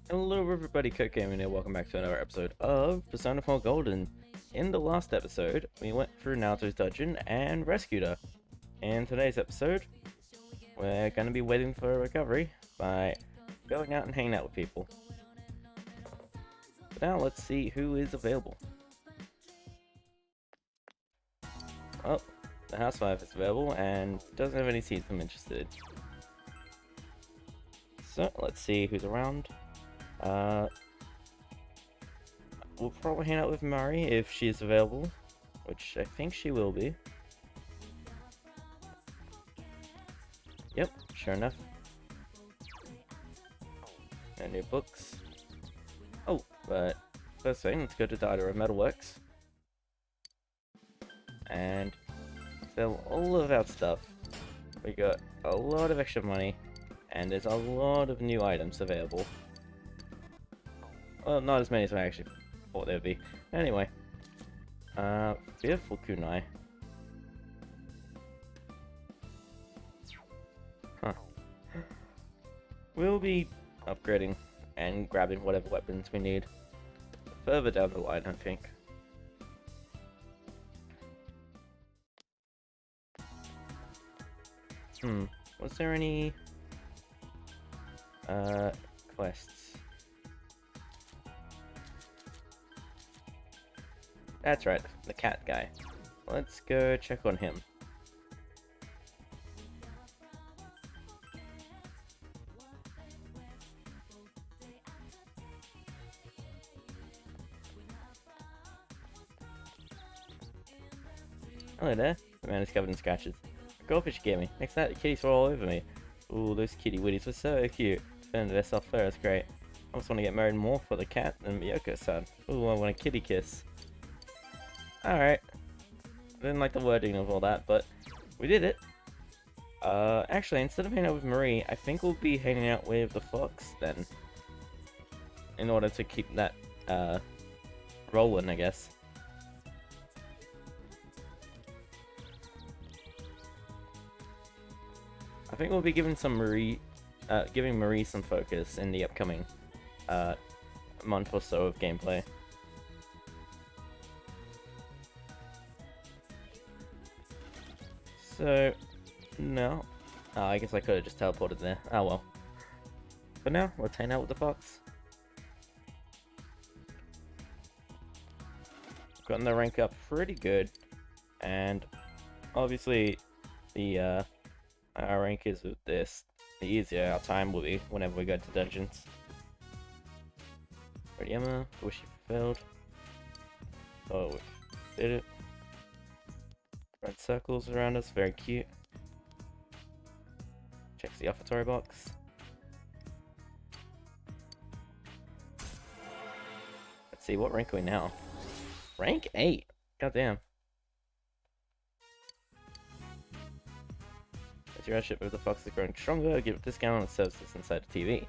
Hello everybody, Cook Gaming here, welcome back to another episode of Persona 4 Golden. In the last episode, we went through Naoto's dungeon and rescued her. In today's episode, we're going to be waiting for a recovery by going out and hanging out with people. But now let's see who is available. Well, the housewife is available and doesn't have any seats I'm interested in. So, let's see who's around. We'll probably hang out with Mari if she's available, which I think she will be. Yep, sure enough. And new books. Oh, but first thing, let's go to Data Metalworks and sell all of our stuff. We got a lot of extra money, and there's a lot of new items available. Well, not as many as I actually thought there would be. Anyway, Fearful Kunai. Huh. We'll be upgrading and grabbing whatever weapons we need further down the line, I think. Was there any quests? That's right, the cat guy. Let's go check on him. Hello there. The man is covered in scratches. A goldfish gave me. Next to that, the kitties were all over me. Ooh, those kitty witties were so cute. Defended their soft fur, it's great. I almost want to get married more for the cat than Miyoko-san. Ooh, I want a kitty kiss. Alright. I didn't like the wording of all that, but we did it. Actually, instead of hanging out with Marie, I think we'll be hanging out with the fox then. In order to keep that, rolling, I guess. I think we'll be giving Marie some focus in the upcoming, month or so of gameplay. So, no. Oh, I guess I could have just teleported there. Oh well. For now, let's hang out with the fox. Gotten the rank up pretty good, and obviously the our rank is with this, the easier our time will be whenever we go to dungeons. Ready, Emma? Wish you fulfilled. Oh, we did it. Red circles around us, very cute. Checks the offertory box. Let's see, what rank are we now? Rank 8! Goddamn. As your relationship with the fox is growing stronger, give a discount on the services inside the TV.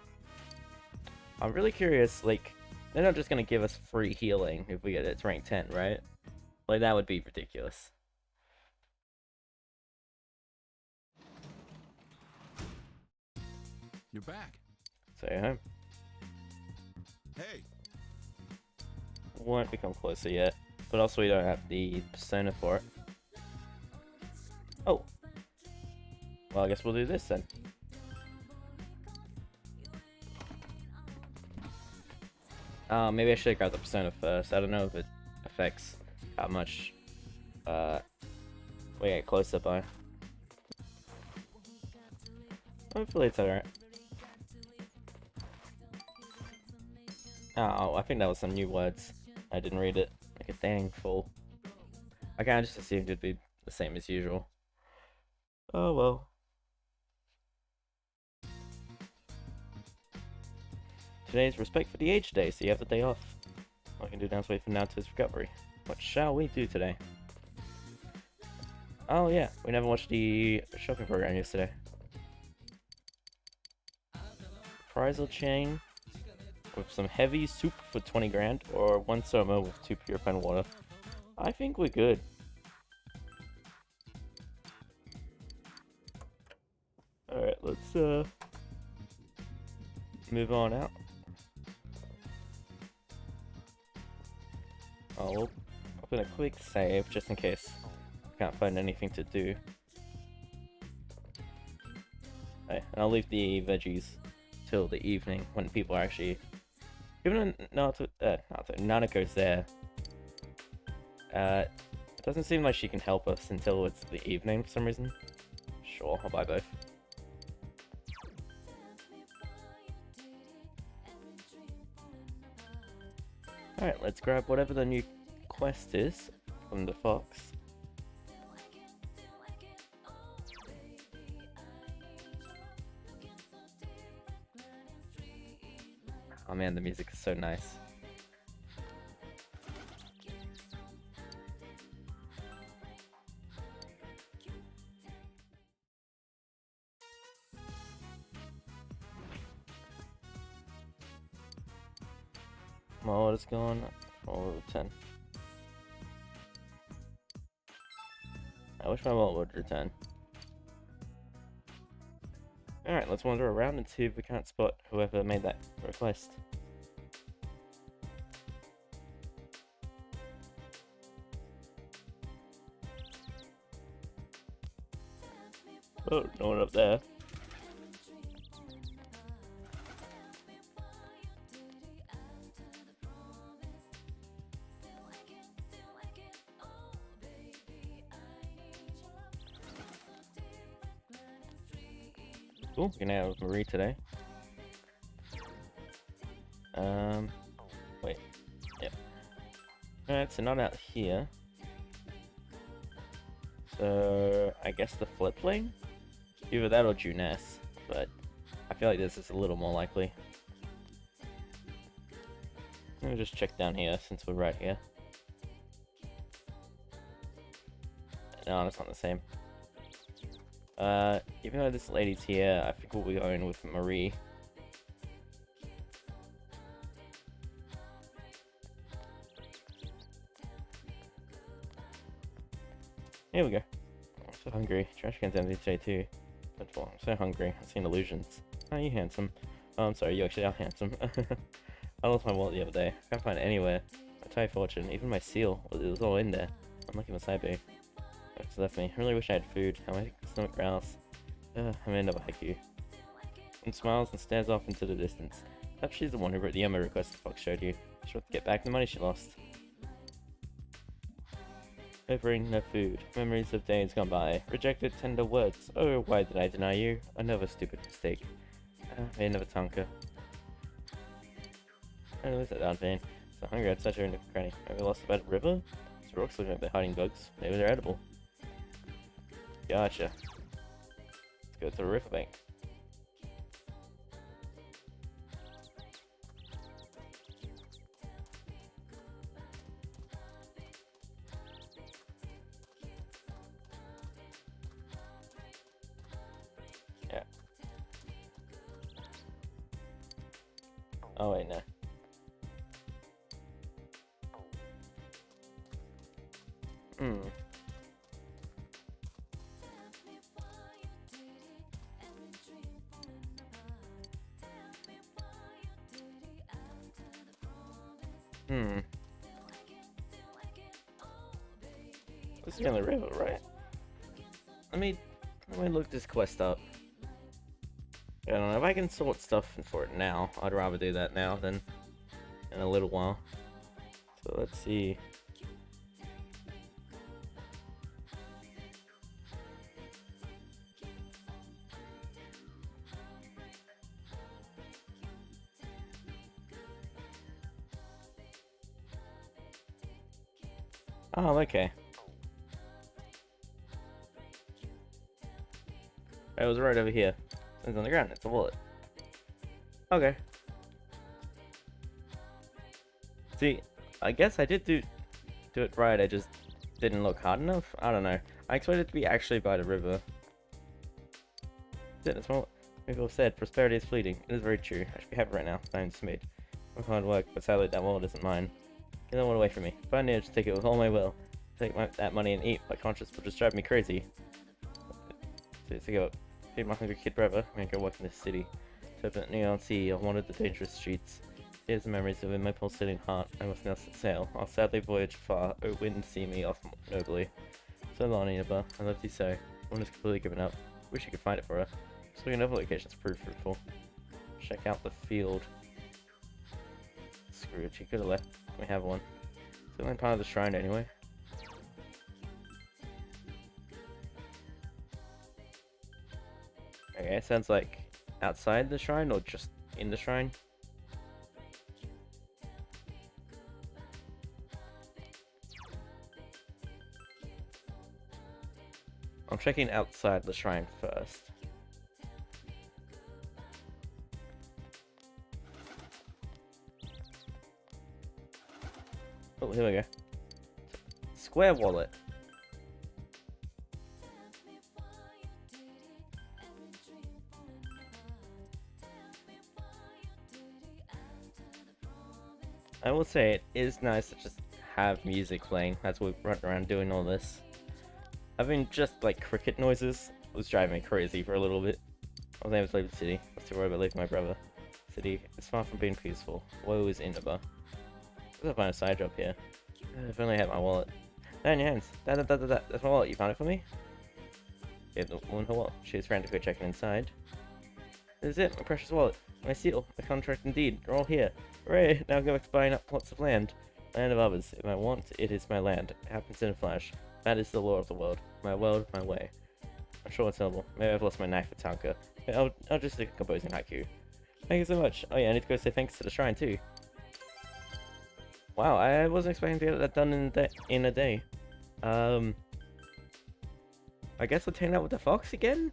I'm really curious, like, they're not just gonna give us free healing if we get it to rank 10, right? Like, that would be ridiculous. You're back. Say home. Hey. Won't become closer yet, but also we don't have the persona for it. Oh. Well, I guess we'll do this then. Maybe I should grab the persona first. I don't know if it affects how much we get closer by. Hopefully it's alright. Oh, I think that was some new words. I didn't read it. Like a dang fool. I kinda just assumed it'd be the same as usual. Oh well. Today's Respect for the Age Day, so you have the day off. All I can do now is wait for Naoto's recovery. What shall we do today? Oh yeah, we never watched the shopping program yesterday. Prizel chain with some heavy soup for 20 grand, or one soma with 2 purified water. I think we're good. Alright, let's move on out. I'll put a quick save just in case I can't find anything to do. Okay, and I'll leave the veggies till the evening when people are actually. Even though Nanako's there, it doesn't seem like she can help us until it's the evening for some reason. Sure, I'll buy both. Alright, let's grab whatever the new quest is from the fox. Oh man, the music is so nice. My wallet is gone. All over 10. I wish my wallet would return. Alright, let's wander around and see if we can't spot whoever made that request. Oh, no one up there. Cool, we're gonna have Marie today. Wait. Yep. Alright, so not out here. So, I guess the flip lane? Either that or Juness, but I feel like this is a little more likely. Let me just check down here since we're right here. No, it's not the same. Even though this lady's here, I think we'll be going with Marie. Here we go. I'm so hungry. Trash can's empty today too. But well, I'm so hungry. I've seen illusions. Oh, you handsome. Oh, I'm sorry, you actually are handsome. I lost my wallet the other day. Can't find it anywhere. My Thai fortune, even my seal, it was all in there. Unlucky Masaibu. It's left me. I really wish I had food. My stomach growls. I'm gonna end up a haiku. And smiles and stares off into the distance. Perhaps she's the one who wrote the Emma request the fox showed you. She'll have to get back the money she lost. Overing no food. Memories of days gone by. Rejected tender words. Oh, why did I deny you? Another stupid mistake. Made another tonka. I lose that down vein. So hungry I'd such her into cranny. Maybe lost about a river? These rocks looking like they're hiding bugs. Maybe they're edible. Gotcha. Let's go to the riverbank. Yeah. Oh wait, no. This is on the river, right? Let me look this quest up. I don't know if I can sort stuff for it now. I'd rather do that now than in a little while. So let's see. Oh, okay. It was right over here. It's on the ground. It's a wallet. Okay. See, I guess I did do it right. I just didn't look hard enough. I don't know. I expected it to be actually by the river. That's what people said. Prosperity is fleeting. It is very true. I should be happy right now. I'm dismayed. I'm hard work, but sadly that wallet isn't mine. Get that one away from me. If I manage to take it with all my will, take that money and eat. My conscience will just drive me crazy. To go feed my hungry kid forever. I'm gonna go work in this city. To open a neon sea, I wanted the dangerous streets. Here's the memories within my pulsating heart. I must now set sail. I'll sadly voyage far. O wind, see me off nobly. So long, Inaba. I loved you so. One has completely given up. Wish you could find it for her. Just looking at other locations prove fruitful. Check out the field. Scrooge, you could have left. We have one. It's only part of the shrine anyway. Okay, sounds like outside the shrine or just in the shrine. I'm checking outside the shrine first. Oh, here we go. Square wallet. I will say it is nice to just have music playing as we run around doing all this. Having just like cricket noises was driving me crazy for a little bit. I was able to leave the city. I was too worried about leaving my brother. City is far from being peaceful. Woe is Inaba. Let's find a side job here. If only I had my wallet. There in your hands. That's my wallet. You found it for me? Gave the woman her wallet. She was frantically checking inside. This is it, my precious wallet. My seal, my contract indeed. They're all here. Hooray! Now go back to buying up plots of land. Land of others. If I want, it is my land. It happens in a flash. That is the law of the world. My world, my way. I'm sure it's noble. Maybe I've lost my knack for tanka. I'll just stick to composing haiku. Thank you so much. Oh yeah, I need to go say thanks to the shrine too. Wow, I wasn't expecting to get that done in a day. I guess I'll hang out with the fox again?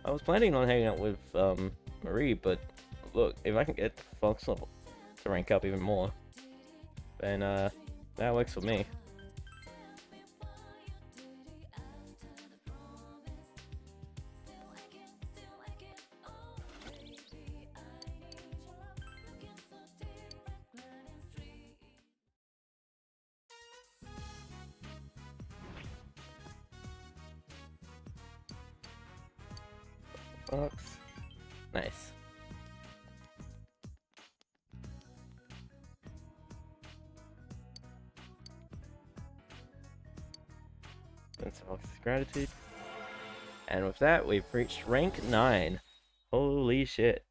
I was planning on hanging out with Marie, but look, if I can get the fox level to rank up even more, then that works for me. Fox. Nice. That's Fox's gratitude. And with that, we've reached rank 9. Holy shit.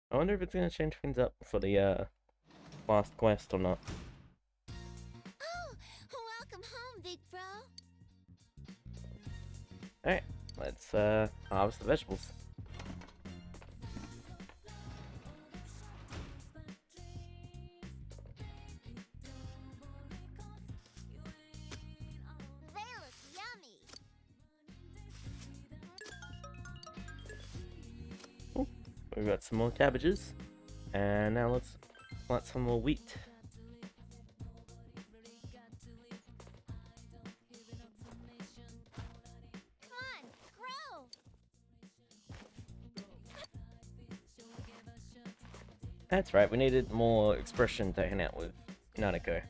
I wonder if it's gonna change things up for the last quest or not. Oh, welcome home, big bro. Alright, let's harvest the vegetables. They look yummy. Ooh, we've got some more cabbages. And now let's plant some more wheat. Come on, grow. That's right, we needed more expression to hang out with Nanako.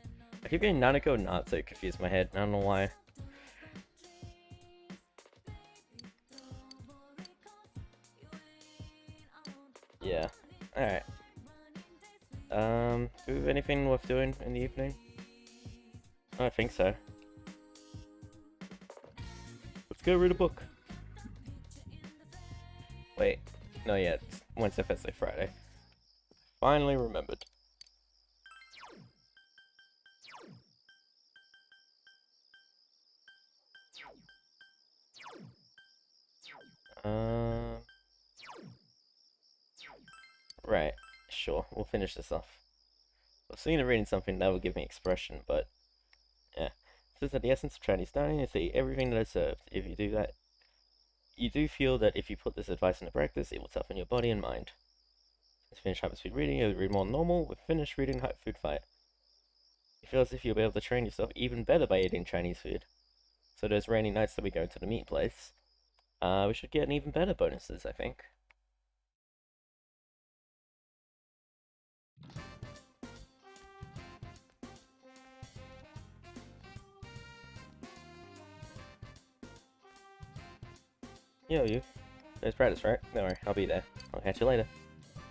I keep getting Nanako and Naoto confused in my head, I don't know why. Yeah, alright. Do we have anything worth doing in the evening? I don't think so. Let's go read a book. Wait, no, yeah, it's Wednesday, Thursday, Friday. Finally remembered. Right, sure, we'll finish this off. I was thinking of reading something that would give me expression, but yeah. It says that the essence of Chinese dining is to eat everything that is served. If you do that, you do feel that if you put this advice into practice, it will toughen your body and mind. Let's finish hyper speed reading, you'll read more normal, with finished reading hyper food fight. You feel as if you'll be able to train yourself even better by eating Chinese food. So those rainy nights that we go to the meat place, we should get an even better bonuses, I think. Yo, you. There's practice, right? Don't worry, I'll be there. I'll catch you later.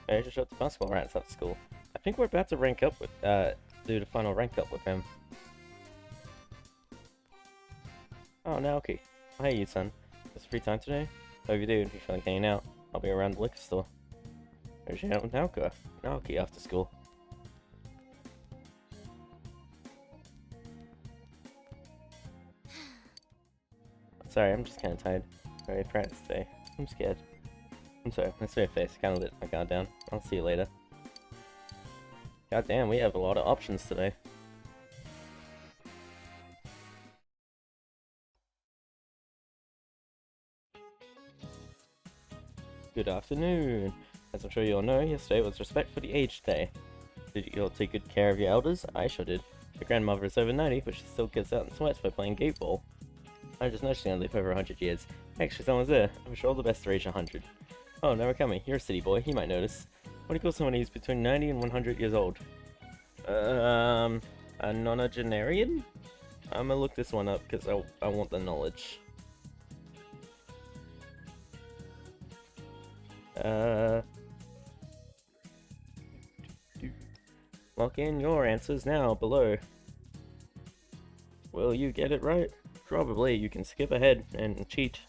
I just showed the basketball rats after school. I think we're about to rank up with, do the final rank up with him. Oh, Naoki. Hey, you son. Just free time today? Hope you do. If you feel like hanging out, I'll be around the liquor store. There's you out with Naoki after school. Sorry, I'm just kind of tired. Very practice today. I'm scared. I'm sorry, my straight face kind of lit my guard down. I'll see you later. God damn, we have a lot of options today. Good afternoon. As I'm sure you all know, yesterday was Respect for the Aged Day. Did you all take good care of your elders? I sure did. My grandmother is over 90, but she still gets out and sweats by playing gate ball. I just noticed she's gonna live over 100 years. Actually, someone's there. I wish her all the best to reach 100. Oh, Narakami, you're a city boy. You might notice. What do you call someone who's between 90 and 100 years old? A nonagenarian? I'm gonna look this one up because I want the knowledge. Lock in your answers now below. Will you get it right? Probably. You can skip ahead and cheat.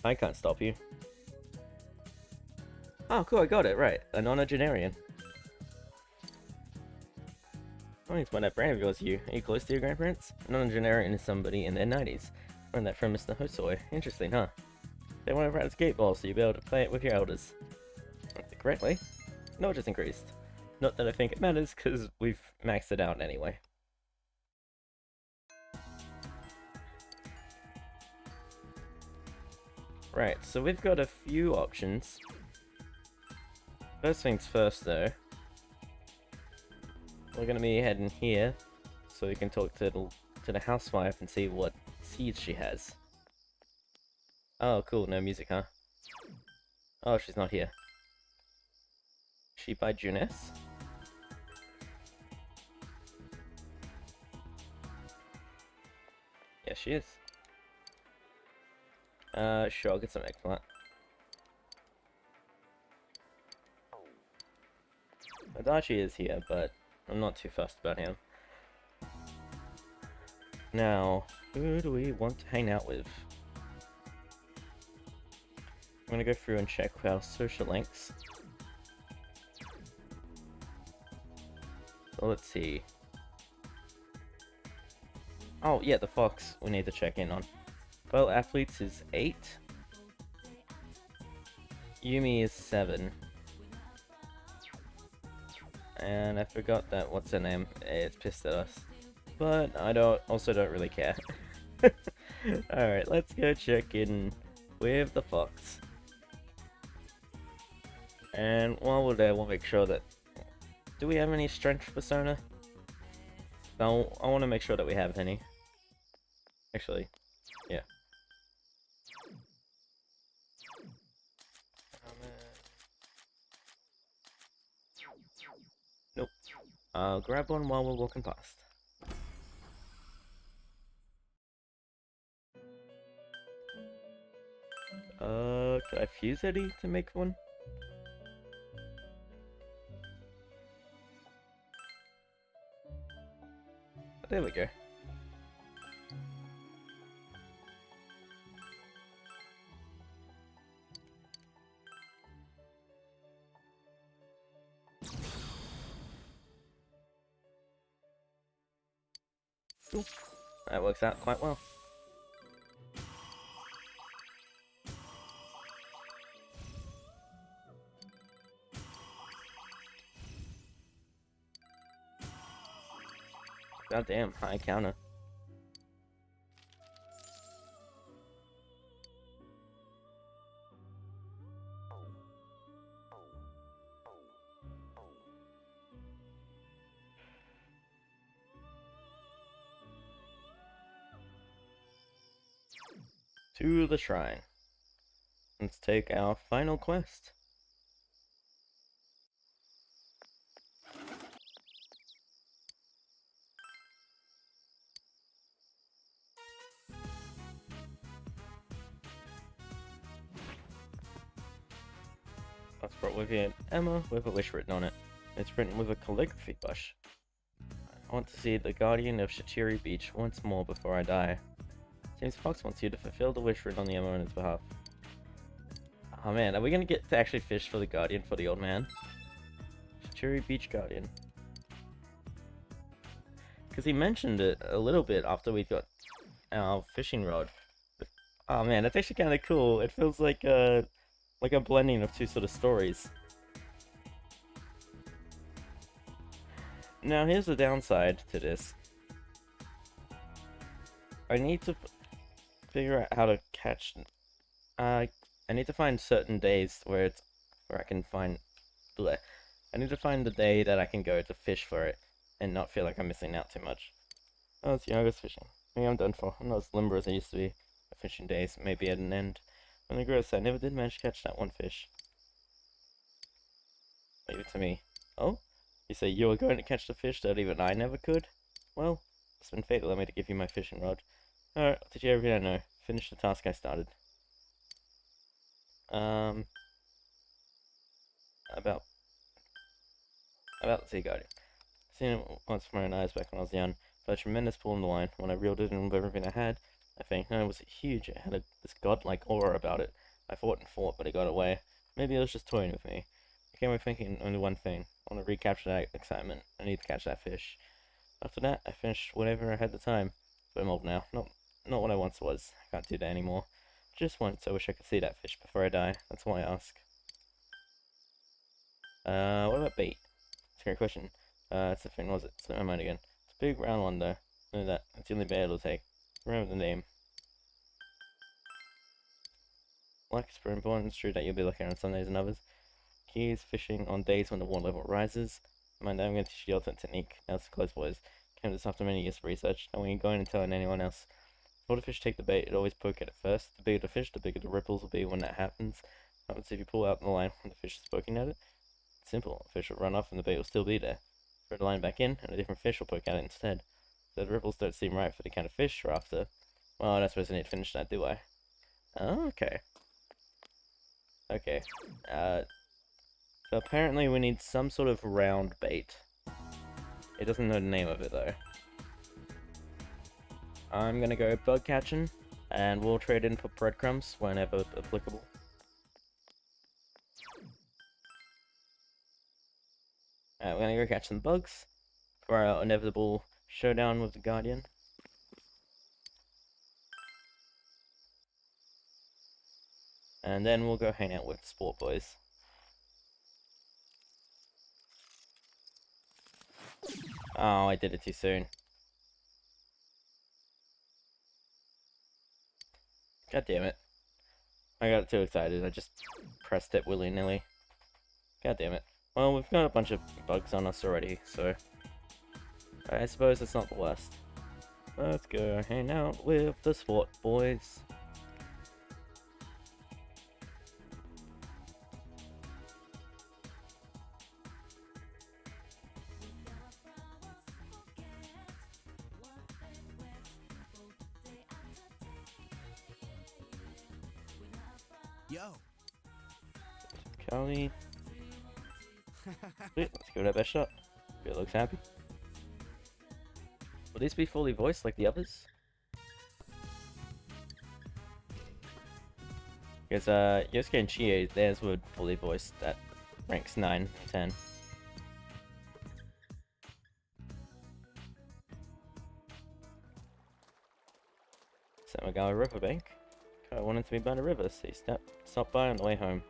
I can't stop you. Oh, cool, I got it right. A nonagenarian. Oh, it's when that brand goes to you. Are you close to your grandparents? A nonagenarian is somebody in their 90s. Learned that from Mr. Hosoi. Interesting, huh? They want to practice skateball so you'll be able to play it with your elders. The correct way? No, it just increased. Not that I think it matters, because we've maxed it out anyway. Right, so we've got a few options. First things first, though. We're gonna be heading here, so we can talk to the housewife and see what seeds she has. Oh, cool, no music, huh? Oh, she's not here. She by Juness? Yes, she is. Sure, I'll get some eggplant. Adachi is here, but I'm not too fussed about him. Now, who do we want to hang out with? I'm gonna go through and check our social links. So let's see. Oh, yeah, the Fox we need to check in on. Well, athletes is 8. Yumi is 7. And I forgot that, what's her name? It's pissed at us. But I also don't really care. Alright, let's go check in with the Fox. And while we're there, we'll make sure that... Do we have any strength persona? No, I want to make sure that we have any. Actually, yeah. Nope. I'll grab one while we're walking past. Could I fuse Eddie to make one? Oh, there we go. Cool. That works out quite well. Goddamn, high counter. To the shrine. Let's take our final quest. brought with you Emma with a wish written on it. It's written with a calligraphy brush. I want to see the guardian of Shichiri Beach once more before I die. Seems Fox wants you to fulfill the wish written on the Emma on his behalf. Oh man, are we gonna get to actually fish for the guardian for the old man? Shichiri Beach Guardian. Because he mentioned it a little bit after we got our fishing rod. But, oh man, that's actually kind of cool. It feels like a blending of two sort of stories. Now here's the downside to this. I need to figure out how to catch. I need to find certain days where I can find. Bleh. I need to find the day that I can go to fish for it and not feel like I'm missing out too much. Oh, it's August fishing. Maybe I'm done for. I'm not as limber as I used to be. My fishing days may be at an end. When the gross, I never did manage to catch that one fish. Leave it to me. Oh? You say you were going to catch the fish that even I never could? Well, it's been fate to let me to give you my fishing rod. Alright, did you everything I know? Finish the task I started. About the sea guardian. Seen it once from my own eyes back when I was young. But a tremendous pull on the line. When I reeled it in with everything I had, I think, no, it was huge. It had this godlike aura about it. I fought and fought, but it got away. Maybe it was just toying with me. I came away thinking only one thing. I want to recapture that excitement. I need to catch that fish. After that, I finished whenever I had the time. But I'm old now. Not what I once was. I can't do that anymore. Just once, I wish I could see that fish before I die. That's why I ask. What about bait? That's a great question. That's the thing, was it? Slipped my mind again. It's a big round one though. Know that. It's the only bait it'll take. Remember the name. Like it's very important, it's true that you'll be looking on Sundays and others. Keys fishing on days when the water level rises. Mind, I'm going to teach you the ultimate technique. Now it's close, boys. Came this after many years of research. Don't want you going and telling anyone else. Before the fish take the bait, it always poke at it first. The bigger the fish, the bigger the ripples will be when that happens. What happens if you pull out the line when the fish is poking at it? It's simple. The fish will run off and the bait will still be there. Throw the line back in, and a different fish will poke at it instead. So the ripples don't seem right for the kind of fish you're after. Well, I don't suppose I need to finish that, do I? Oh, okay. Okay. So apparently we need some sort of round bait. It doesn't know the name of it though. I'm gonna go bug catching, and we'll trade in for breadcrumbs whenever applicable. We're gonna go catch some bugs for our inevitable showdown with the Guardian. And then we'll go hang out with the Sport Boys. Oh, I did it too soon. God damn it. I got too excited, I just pressed it willy-nilly. God damn it. Well, we've got a bunch of bugs on us already, so I suppose it's not the worst. Let's go hang out with the Sport Boys. Yo. Callie. Sweet, let's give it our best shot. It looks happy. Will these be fully voiced like the others? Because Yosuke and Chie, theirs were fully voiced at ranks 9 and 10. Samagawa Riverbank. I wanted to be by the river, so he stopped by on the way home.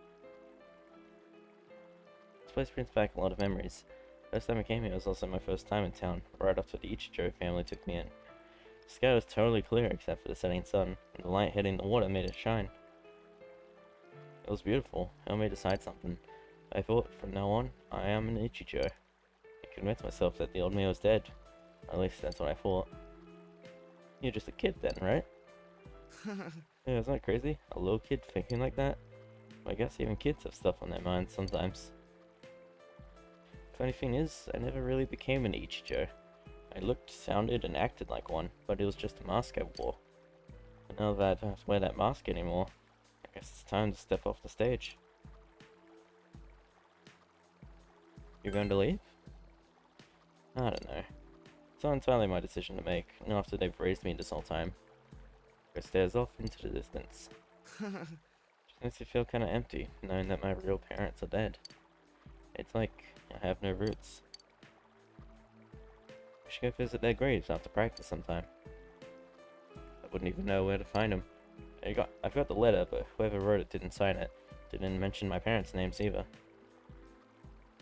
This place brings back a lot of memories. First time I came here was also my first time in town, right after the Ichijo family took me in. The sky was totally clear except for the setting sun, and the light hitting the water made it shine. It was beautiful. It helped me decide something. I thought, from now on, I am an Ichijo. I convinced myself that the old me was dead. At least that's what I thought. You're just a kid then, right? Yeah, isn't that crazy? A little kid thinking like that? Well, I guess even kids have stuff on their minds sometimes. Funny thing is, I never really became an Ichijo. I looked, sounded, and acted like one, but it was just a mask I wore. But now that I don't have to wear that mask anymore, I guess it's time to step off the stage. You're going to leave? I don't know. It's not entirely my decision to make, and after they've raised me this whole time. Go stares off into the distance. Just makes me feel kinda empty, knowing that my real parents are dead. It's like I have no roots. We should go visit their graves after practice sometime. I wouldn't even know where to find them. I got the letter, but whoever wrote it didn't sign it. Didn't mention my parents' names either.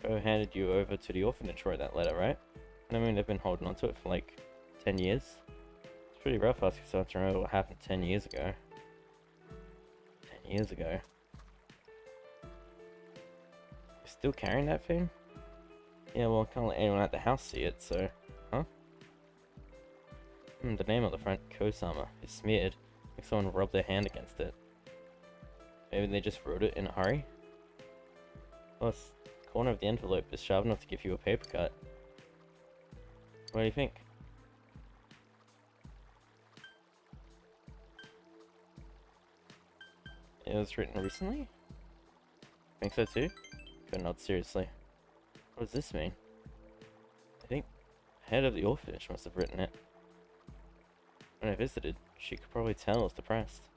Bo handed you over to the orphanage to write that letter, right? I mean, they've been holding on to it for like 10 years. It's pretty rough asking someone to remember what happened 10 years ago. 10 years ago. You're still carrying that thing? Yeah, well, I can't let anyone at the house see it, so... Huh? The name on the front, Kosama, is smeared. Like someone rubbed their hand against it. Maybe they just wrote it in a hurry? Plus, the corner of the envelope is sharp enough to give you a paper cut. What do you think? It was written recently? Think so too? But not seriously. What does this mean? I think the head of the orphanage must have written it. When I visited, she could probably tell I was depressed.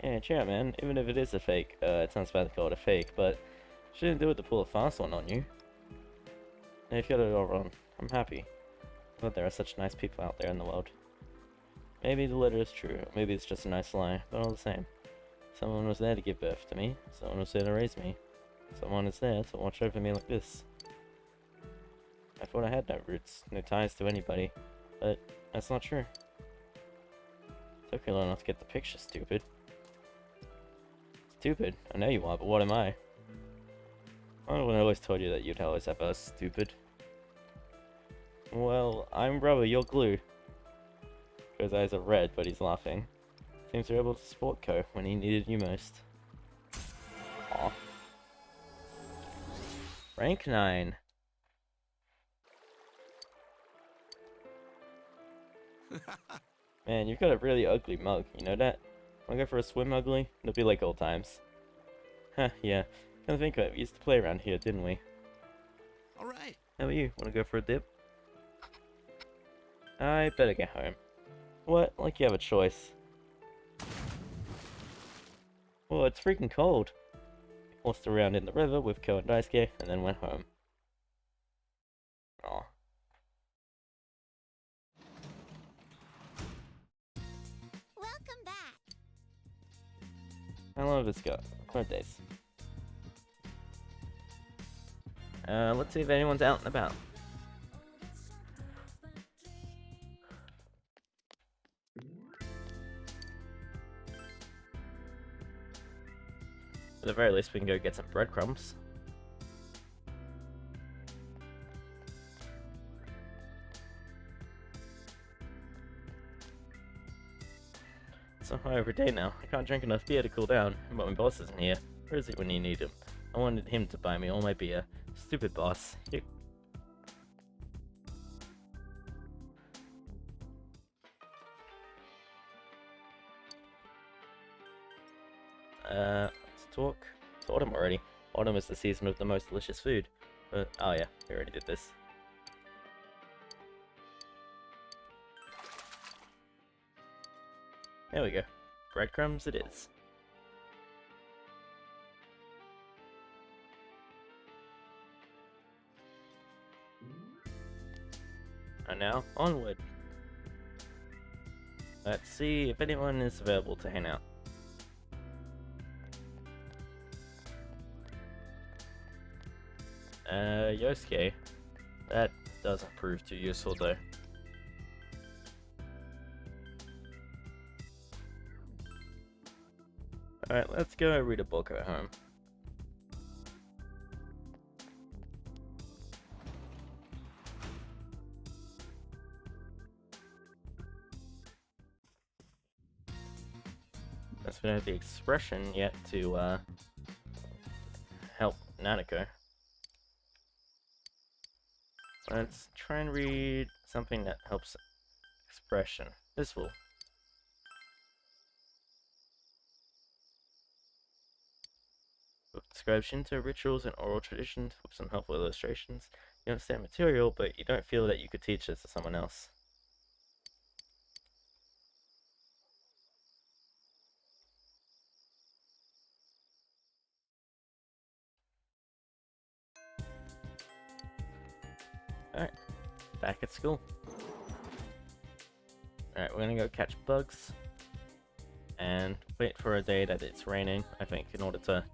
Yeah, cheer up, man. Even if it is a fake, it sounds bad to call it a fake, but she didn't do it to pull a fast one on you. And if you got it all wrong, I'm happy. But there are such nice people out there in the world. Maybe the letter is true, or maybe it's just a nice lie, but all the same. Someone was there to give birth to me, someone was there to raise me, someone is there to watch over me like this. I thought I had no roots, no ties to anybody, but that's not true. Took me long enough to get the picture, stupid. Stupid? I know you are, but what am I? I always told you that you'd always have us, stupid. Well, I'm rubber, you're glue. His eyes are red, but he's laughing. Seems you're able to support Ko when he needed you most. Aw. Rank 9. Man, you've got a really ugly mug, you know that? Wanna go for a swim, ugly? It'll be like old times. Huh, yeah. Come to think of it, we used to play around here, didn't we? Alright. How about you? Wanna go for a dip? I better get home. What? Like you have a choice. Well, it's freaking cold. Horsed around in the river with Ko and Daisuke, and then went home. Aw. Welcome back. How long have this got? 5 days. Let's see if anyone's out and about. At the very least, we can go get some breadcrumbs. It's so high every day now. I can't drink enough beer to cool down, but my boss isn't here. Where is he when you need him? I wanted him to buy me all my beer. Stupid boss. Let's talk. It's autumn already. Autumn is the season of the most delicious food. Oh yeah, we already did this. There we go. Breadcrumbs it is. And now, onward. Let's see if anyone is available to hang out. Yosuke. That doesn't prove too useful though. Alright, let's go read a book at home. That's gonna have the expression yet to help Nanako. Let's try and read something that helps expression. This will. Describe Shinto rituals and oral traditions with some helpful illustrations. You understand material, but you don't feel that you could teach this to someone else. Alright, back at school. Alright, we're gonna go catch bugs. And wait for a day that it's raining, I think, in order to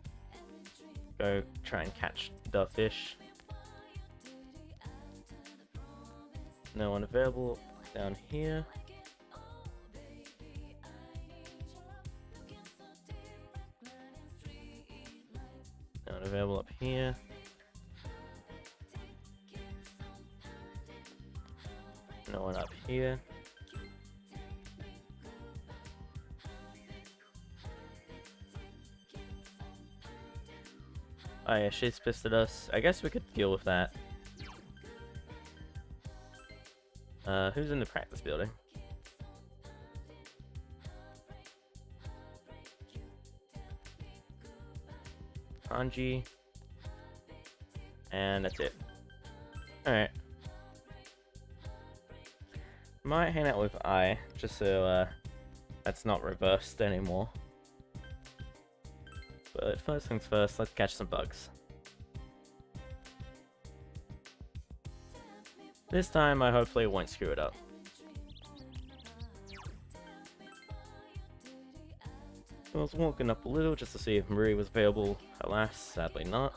go try and catch the fish. No one available down here. No one available up here. No one up here. Oh yeah, she's pissed at us. I guess we could deal with that. Who's in the practice building? Hanji. And that's it. Alright. Might hang out with I, just so that's not reversed anymore. But first things first, let's catch some bugs. This time I hopefully won't screw it up. I was walking up a little just to see if Marie was available. Alas, sadly not.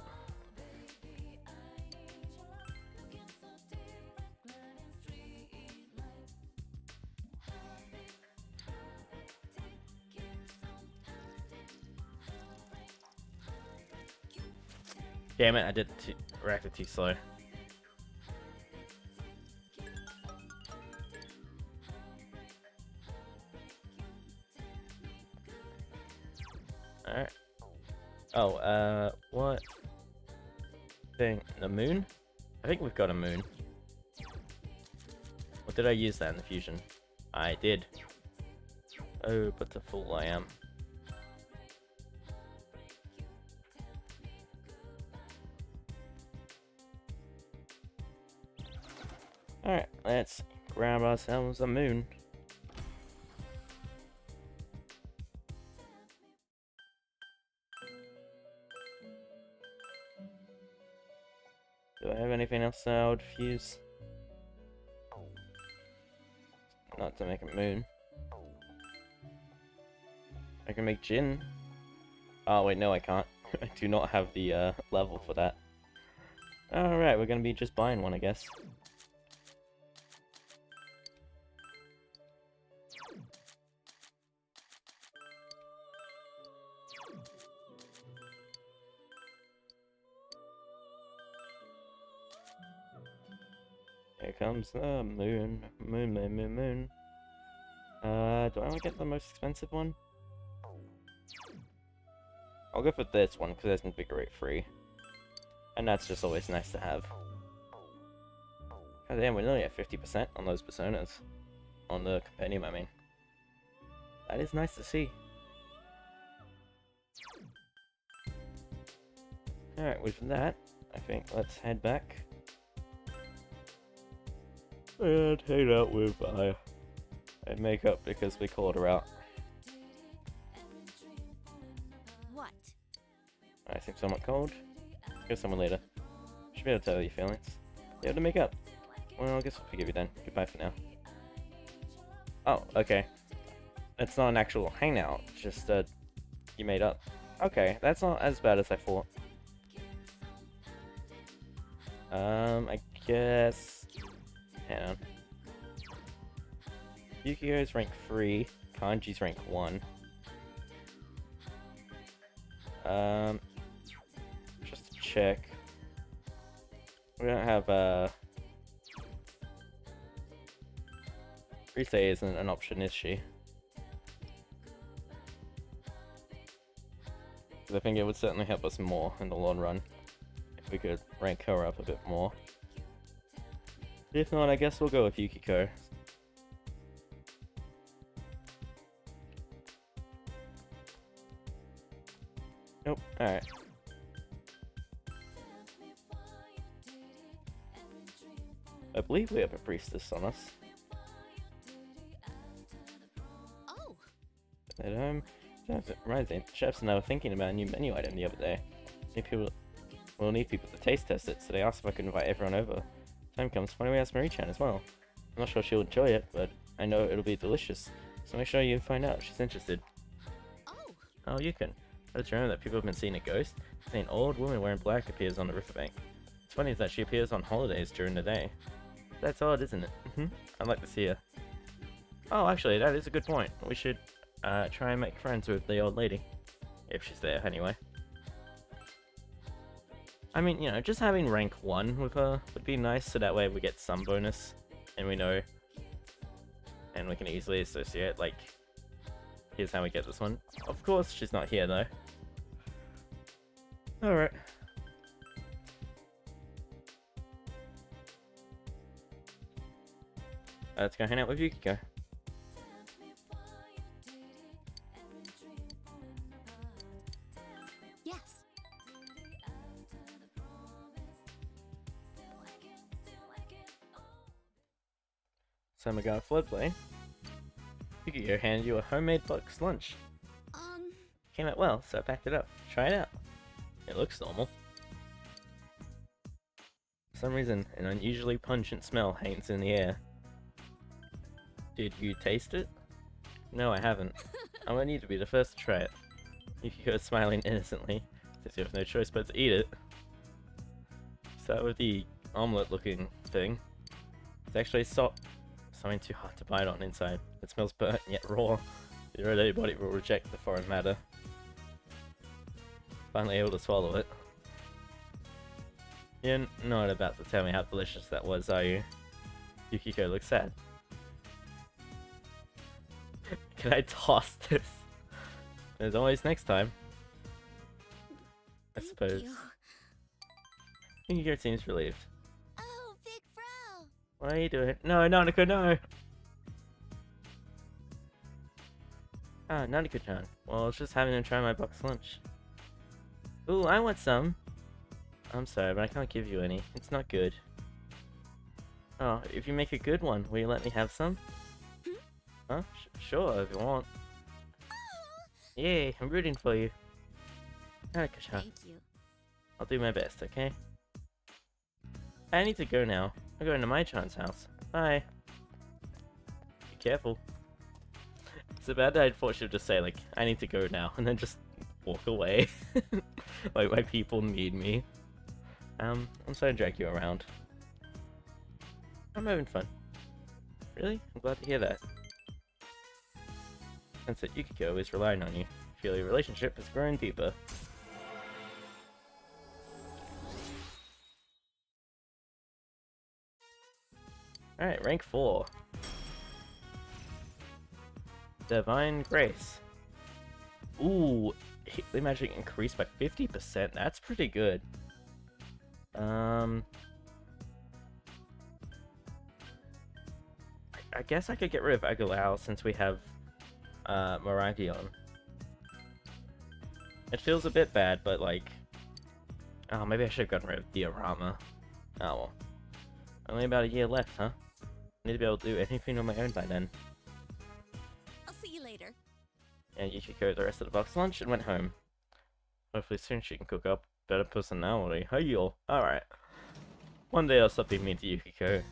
Damn it, I did reacted too slow. Alright. Oh, what? Thing? The moon? I think we've got a moon. Or did I use that in the fusion? I did. Oh, but the fool I am. Alright, let's grab ourselves a moon. Do I have anything else that I would fuse? Not to make a moon. I can make gin. Oh wait, no I can't. I do not have the level for that. Alright, we're gonna be just buying one, I guess. Here comes the moon. Moon, moon, moon, moon. Do I want to get the most expensive one? I'll go for this one, because there's Invigorate free. And that's just always nice to have. God damn, we're nearly at 50% on those personas. On the compendium, I mean. That is nice to see. Alright, with that, I think let's head back. And hang out with and make up because we called her out. What? I seem somewhat cold. Go someone later. Should be able to tell your feelings. You have to make up. Well, I guess I'll forgive you then. Goodbye for now. Oh, okay. It's not an actual hangout, just you made up. Okay, that's not as bad as I thought. I guess... Hang on. Yukio's rank 3, Kanji's rank 1. Just to check. We don't have, Rise isn't an option, is she? Because I think it would certainly help us more in the long run if we could rank her up a bit more. If not, I guess we'll go with Yukiko. Nope, alright. I believe we have a priestess on us. Oh, At home, that reminds me, chefs and I were thinking about a new menu item the other day. We'll need people to taste test it, so they asked if I could invite everyone over. Time comes, why don't we ask Marie-chan as well? I'm not sure she'll enjoy it, but I know it'll be delicious. So make sure you find out if she's interested. oh, Oh, you can. But you remember that people have been seeing a ghost? An old woman wearing black appears on the riverbank. What's funny is that she appears on holidays during the day. That's odd, isn't it? I'd like to see her. Oh, actually, that is a good point. We should try and make friends with the old lady. If she's there, anyway. I mean, you know, just having rank 1 with her would be nice, so that way we get some bonus, and we know, and we can easily associate, like, here's how we get this one. Of course, she's not here, though. Alright. Let's go hang out with Yukiko. yes. Samagar floodplain. Yukiko handed you a homemade box lunch. Came out well, so I packed it up. Try it out. It looks normal. For some reason, an unusually pungent smell hangs in the air. Did you taste it? No, I haven't. I want you to be the first to try it. Yukiko is smiling innocently, since you have no choice but to eat it. Start with the omelette-looking thing. It's actually something too hot to bite on inside. It smells burnt yet raw. The irritated body will reject the foreign matter. Finally able to swallow it. You're not about to tell me how delicious that was, are you? Yukiko looks sad. Can I toss this? There's always next time. I suppose. Yukiko seems relieved. Oh, big bro. What are you doing? No, Nanako, no! Ah, Nanako-chan. Well, I was just having to try my box lunch. Ooh, I want some! I'm sorry, but I can't give you any. It's not good. Oh, if you make a good one, will you let me have some? Huh? Sure, if you want. Yay, I'm rooting for you. Nanako-chan, Thank you. I'll do my best, okay? I need to go now. I'm going to my chan's house. Bye. Be careful. It's a bad idea. I thought she'd just say, like, I need to go now, and then just walk away. Like, my people need me. I'm sorry to drag you around. I'm having fun. Really? I'm glad to hear that. Since that Yukiko is relying on you, I feel your relationship has grown deeper. Alright, rank 4. Divine Grace. Ooh, the magic increased by 50%. That's pretty good. I guess I could get rid of Agalao since we have Miragi on. It feels a bit bad, but like... Oh, maybe I should have gotten rid of Diorama. Oh well. Only about a year left, huh? Need to be able to do anything on my own by then. I'll see you later. And Yukiko ate the rest of the box lunch and went home. Hopefully soon she can cook up better personality. Hey yo, alright. One day I'll stop being mean to Yukiko.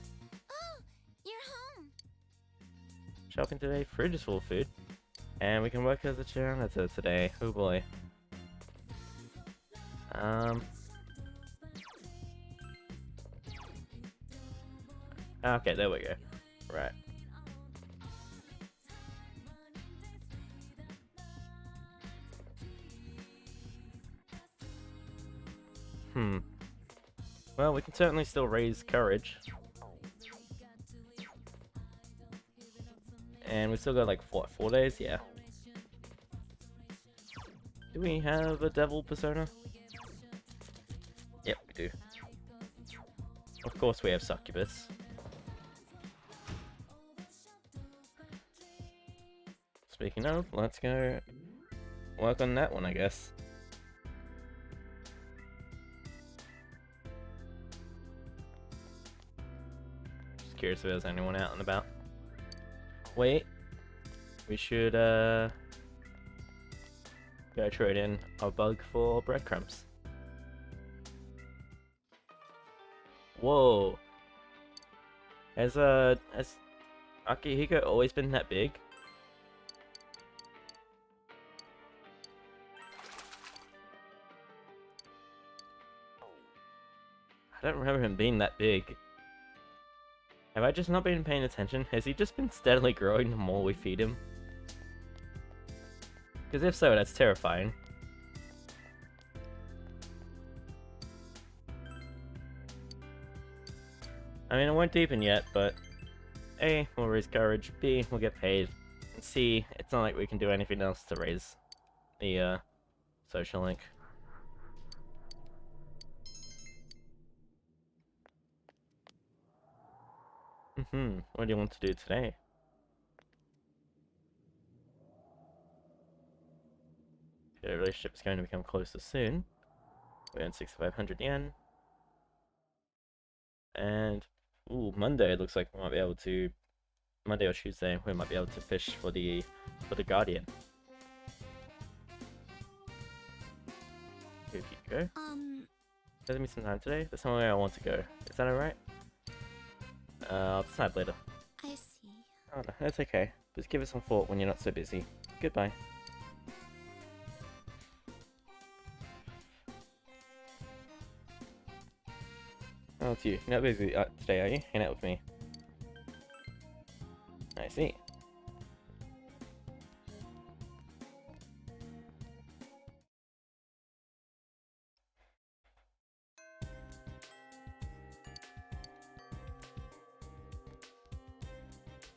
Oh, you're home. Shopping today, fridge is full of food. And we can work as a janitor today. Oh boy. Okay, there we go. Right. Well, we can certainly still raise courage. And we still got like, what, 4 days? Yeah. Do we have a devil persona? Yep, we do. Of course we have succubus. Speaking of, let's go work on that one, I guess. curious if there's anyone out and about. Wait. We should, go trade in our bug for breadcrumbs. Whoa. Has Akihiko always been that big? I don't remember him being that big. Have I just not been paying attention? Has he just been steadily growing the more we feed him? Because if so, that's terrifying. I mean, it won't deepen yet, but A, we'll raise courage, B, we'll get paid, and C, it's not like we can do anything else to raise the, social link. What do you want to do today? The relationship is going to become closer soon. We earn 6,500 yen. And, ooh, Monday, it looks like we might be able to, Monday or Tuesday, we might be able to fish for the Guardian. Here you go. Give me some time today. There's somewhere I want to go. Is that alright? I'll decide later. I see. Oh, no, that's okay. Just give it some thought when you're not so busy. Goodbye. Oh, it's you. You're not busy today, are you? Hang out with me. I see.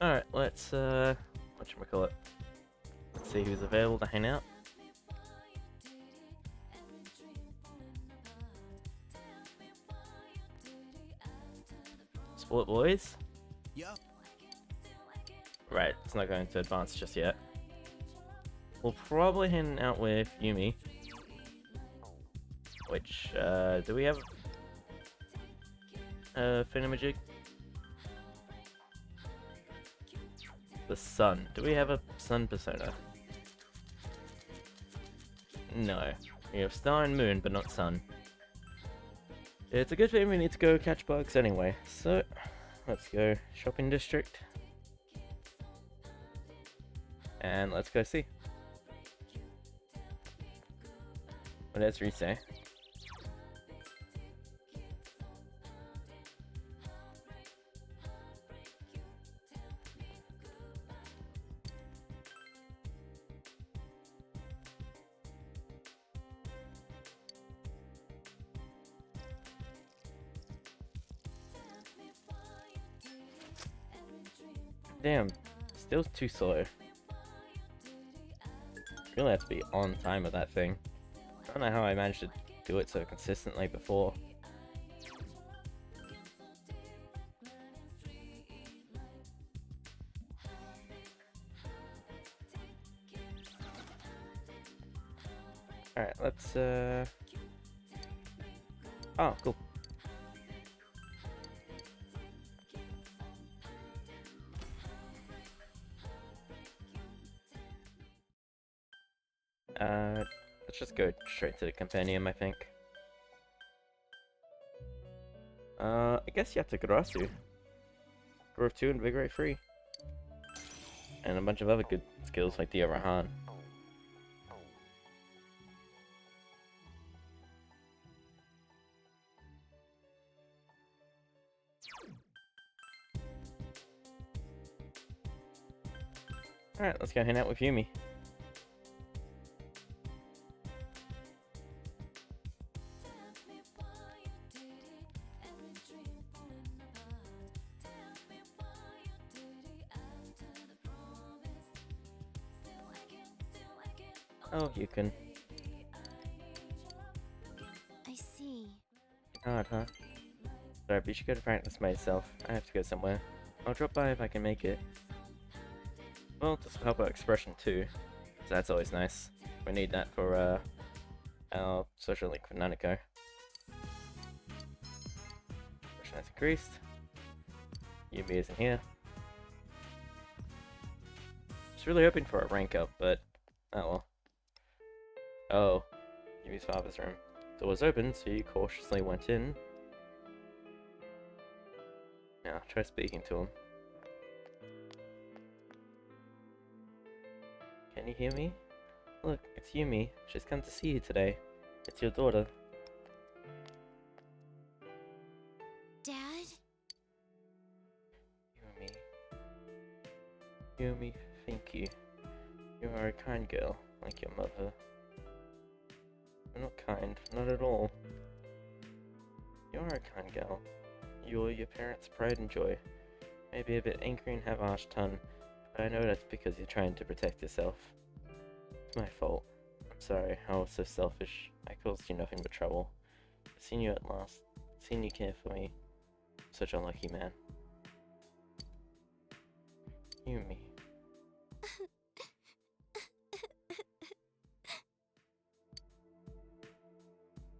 Alright, let's, whatchamacallit. Let's see who's available to hang out. Sport boys? Yup. Right, it's not going to advance just yet. We'll probably hang out with Yumi. Which, do we have a Finamajig? The sun. Do we have a sun persona? No. We have star and moon, but not sun. It's a good thing we need to go catch bugs anyway. So, let's go shopping district. And let's go see. What does Reese say? Damn, still too slow. Really have to be on time with that thing. I don't know how I managed to do it so consistently before. Alright, let's oh, cool. Let's just go straight to the compendium, I think. I guess Yatagarasu. Growth 2 and Vigorate 3. And a bunch of other good skills like the Rahan. Alright, let's go hang out with Yumi. Oh, you can. I see. Odd, huh? Sorry, but you should go to practice myself. I have to go somewhere. I'll drop by if I can make it. Well, just help our expression too. So that's always nice. We need that for our social link with Nanako. Expression has increased. Yumi isn't here. Just really hoping for a rank up, but oh well. Oh, Yumi's father's room. The door was open, so you cautiously went in. Now, try speaking to him. Can you hear me? Look, it's Yumi. She's come to see you today. It's your daughter. Dad? Yumi. Yumi, thank you. You are a kind girl, like your mother. You're not kind, not at all. You are a kind girl. You're your parents' pride and joy. Maybe a bit angry and have a harsh tongue, but I know that's because you're trying to protect yourself. It's my fault. I'm sorry, I was so selfish. I caused you nothing but trouble. I've seen you at last. Seen you care for me. I'm such a lucky man. Yumi.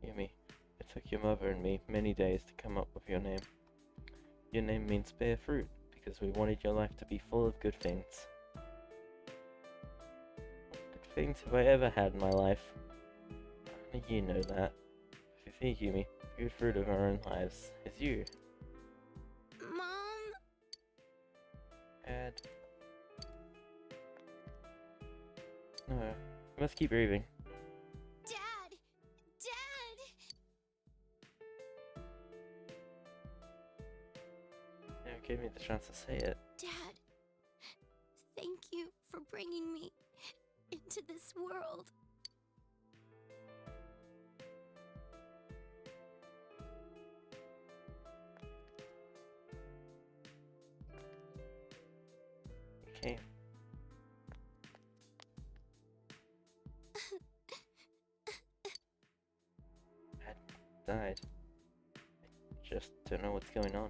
Yumi, it took your mother and me many days to come up with your name. Your name means bear fruit, because we wanted your life to be full of good things. What good things have I ever had in my life? Only you know that. If you see Yumi, the good fruit of our own lives is you. Mom? Dad. No, you must keep breathing. Dad! Dad! You gave me the chance to say it. Dad, thank you for bringing me into this world. You came. Dad died. I just don't know what's going on.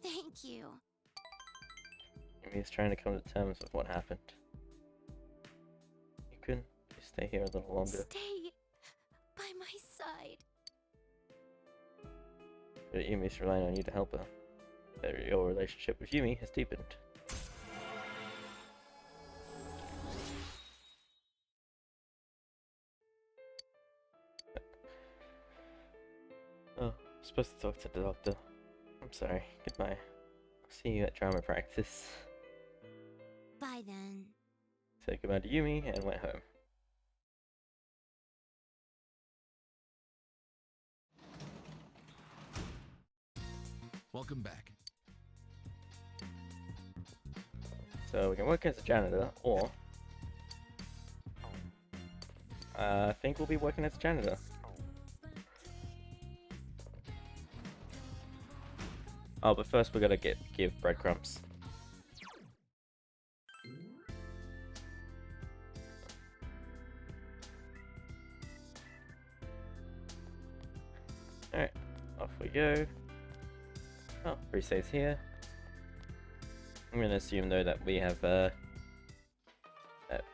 Thank you. Yumi's trying to come to terms with what happened. You can stay here a little longer. Stay by my side. But Yumi's relying on you to help her. But your relationship with Yumi has deepened. Oh, I'm supposed to talk to the doctor. I'm sorry. Goodbye. I'll see you at drama practice. Bye then. Said goodbye to Yumi and went home. Welcome back. So we can work as a janitor, or I think we'll be working as a janitor. Oh, but first we gotta give breadcrumbs. Alright, off we go. Oh, Brise's here. I'm gonna assume though that we have that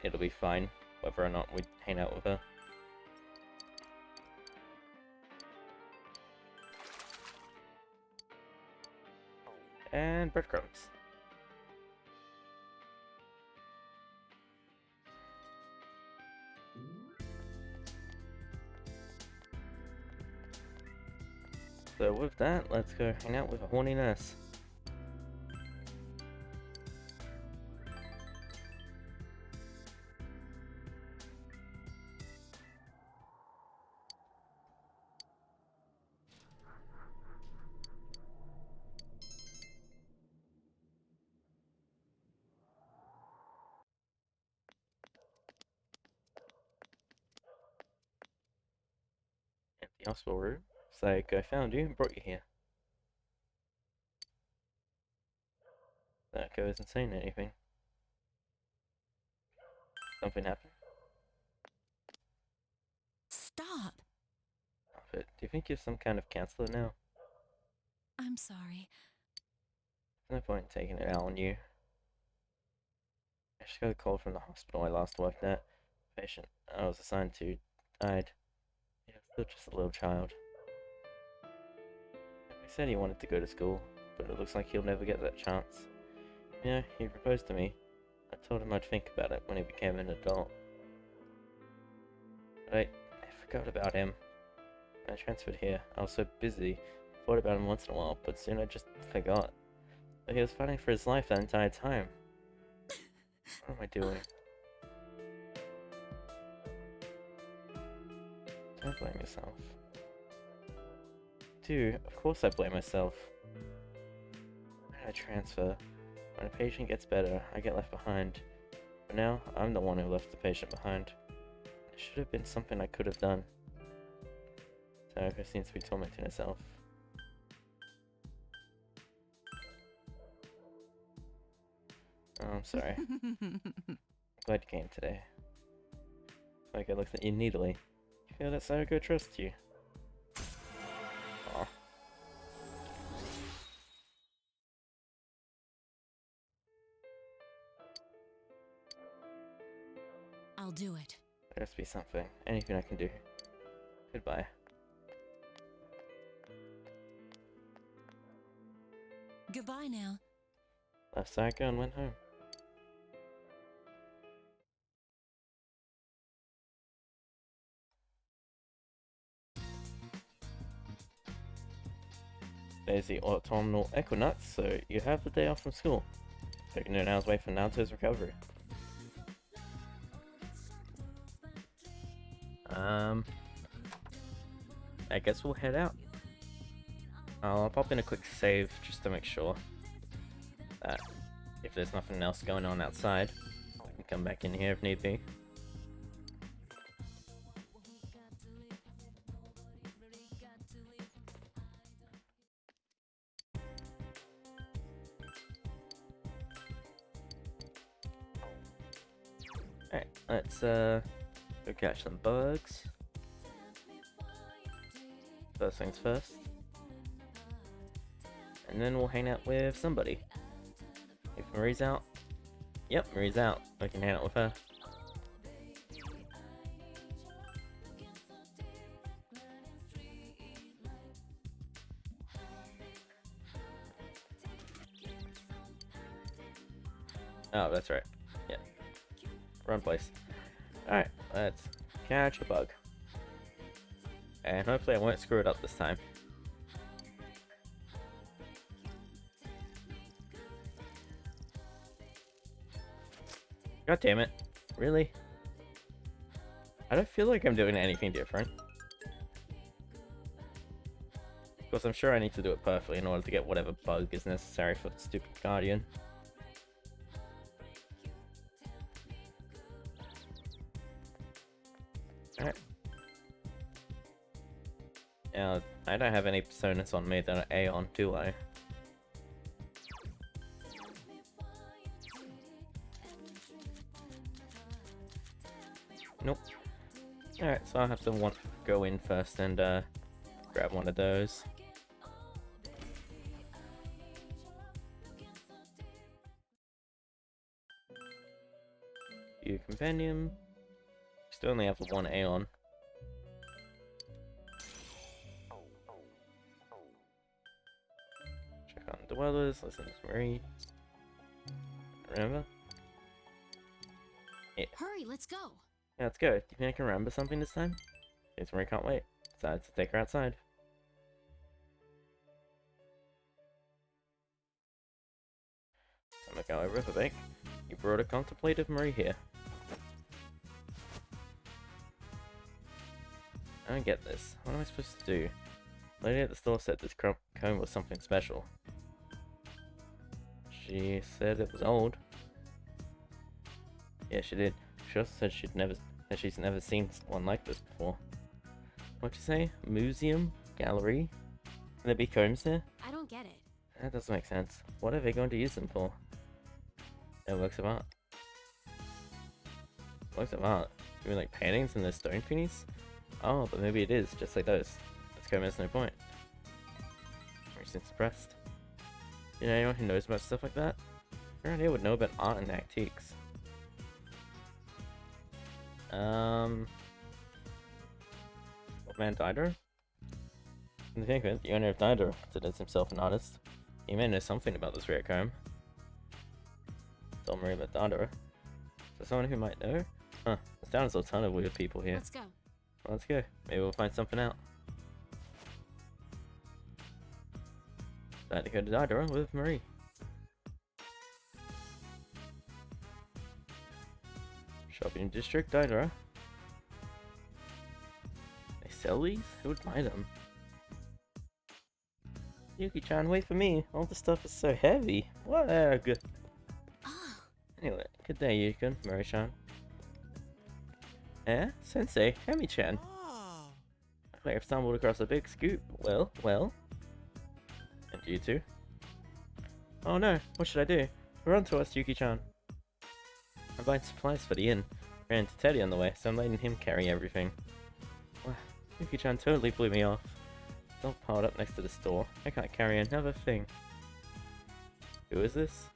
it'll be fine whether or not we hang out with her. And breadcrumbs. So with that, let's go hang out with a horny nurse. Empty hospital room. It's like I found you and brought you here. That goes isn't saying anything. Something happened. Stop! But do you think you're some kind of counselor now? I'm sorry. There's no point in taking it out on you. I just got a call from the hospital I last worked at. The patient I was assigned to died. He was still just a little child. said he wanted to go to school, but it looks like he'll never get that chance. Yeah, he proposed to me. I told him I'd think about it when he became an adult. But I forgot about him. When I transferred here, I was so busy. Thought about him once in a while, but soon I just forgot. But he was fighting for his life that entire time. What am I doing? Don't blame yourself. Dude, of course I blame myself. Why did I transfer? When a patient gets better, I get left behind. But now, I'm the one who left the patient behind. It should have been something I could have done. Sayaka seems to be tormenting herself. Oh, I'm sorry. Glad you came today. Sayaka looks at you needily. You feel that Sayaka trusts you. Aw. I'll do it. There has to be something. Anything I can do. Goodbye. Goodbye now. Left Sayaka and went home. Today's the autumnal equinox, so you have the day off from school. Taking an hour's wait for Naoto's recovery. I guess we'll head out. I'll pop in a quick save just to make sure that if there's nothing else going on outside, I can come back in here if need be. Alright, let's go catch some bugs. First things first. And then we'll hang out with somebody. If Marie's out. Yep, Marie's out. We can hang out with her. Oh, that's right. Yeah. Run place. Alright, let's catch a bug. And hopefully I won't screw it up this time. God damn it. Really? I don't feel like I'm doing anything different. Because I'm sure I need to do it perfectly in order to get whatever bug is necessary for the stupid Guardian. Alright. Now, I don't have any personas on me that are Aeon, do I? Nope. Alright, so I'll have to go in first and grab one of those. View Compendium. Still only have one Aeon. Check on Dwellers, listen to Marie. Remember? Yeah. Hurry, let's go. Yeah, let's go. Do you think I can remember something this time? Yes, Marie can't wait. Decided to take her outside. Samagawa Riverbank. You brought a contemplative Marie here. I don't get this. What am I supposed to do? The lady at the store said this comb was something special. She said it was old. Yeah, she did. She also said she's never seen one like this before. What'd you say? Museum? Gallery? Can there be combs here? I don't get it. That doesn't make sense. What are they going to use them for? They're works of art. Works of art? You mean like paintings and the stone thingies? Oh, but maybe it is, just like those. This comb has no point. Marie seems surprised. You know anyone who knows about stuff like that? Around here would know about art and antiques. What man died her? Come to think of it, the owner of Naoto considers himself an artist. He may know something about this rare comb. Tell Marie about Naoto. Is there someone who might know? Huh, there's down a ton of weird people here. Let's go. Well, let's go. Maybe we'll find something out. Glad to go to Naoto with Marie. Shopping district, Naoto. They sell these? Who would buy them? Yuki-chan, wait for me. All the stuff is so heavy. What? Good. Oh, Anyway, good day, Yuki-chan, Mori-chan. Eh? Sensei, Hemi-chan. I have stumbled across a big scoop. Well. And you too? Oh no, what should I do? Run to us, Yuki-chan. I'm buying supplies for the inn. Ran into Teddy on the way, so I'm letting him carry everything. Wow, Yuki-chan totally blew me off. It's all piled up next to the store. I can't carry another thing. Who is this?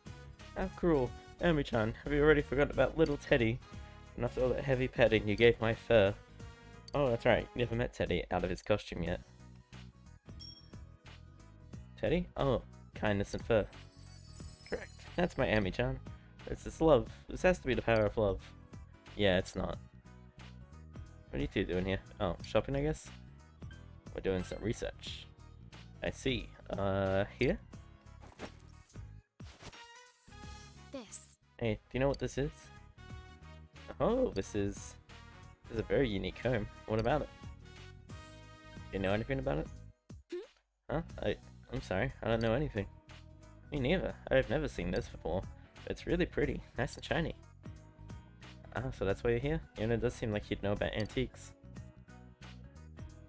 How cruel. Emi-chan, have you already forgotten about little Teddy? And after all that heavy petting you gave my fur. Oh, that's right, you never met Teddy out of his costume yet. Teddy? Oh, kindness and fur. Correct. That's my Emi-chan. It's this love. This has to be the power of love. Yeah, it's not. What are you two doing here? Oh, shopping, I guess? We're doing some research. I see. Here? this. Hey, do you know what this is? Oh, this is a very unique comb. What about it? Do you know anything about it? Huh? I'm sorry, I don't know anything. Me neither. I've never seen this before. But it's really pretty, nice and shiny. Ah, so that's why you're here? You know, it does seem like you'd know about antiques.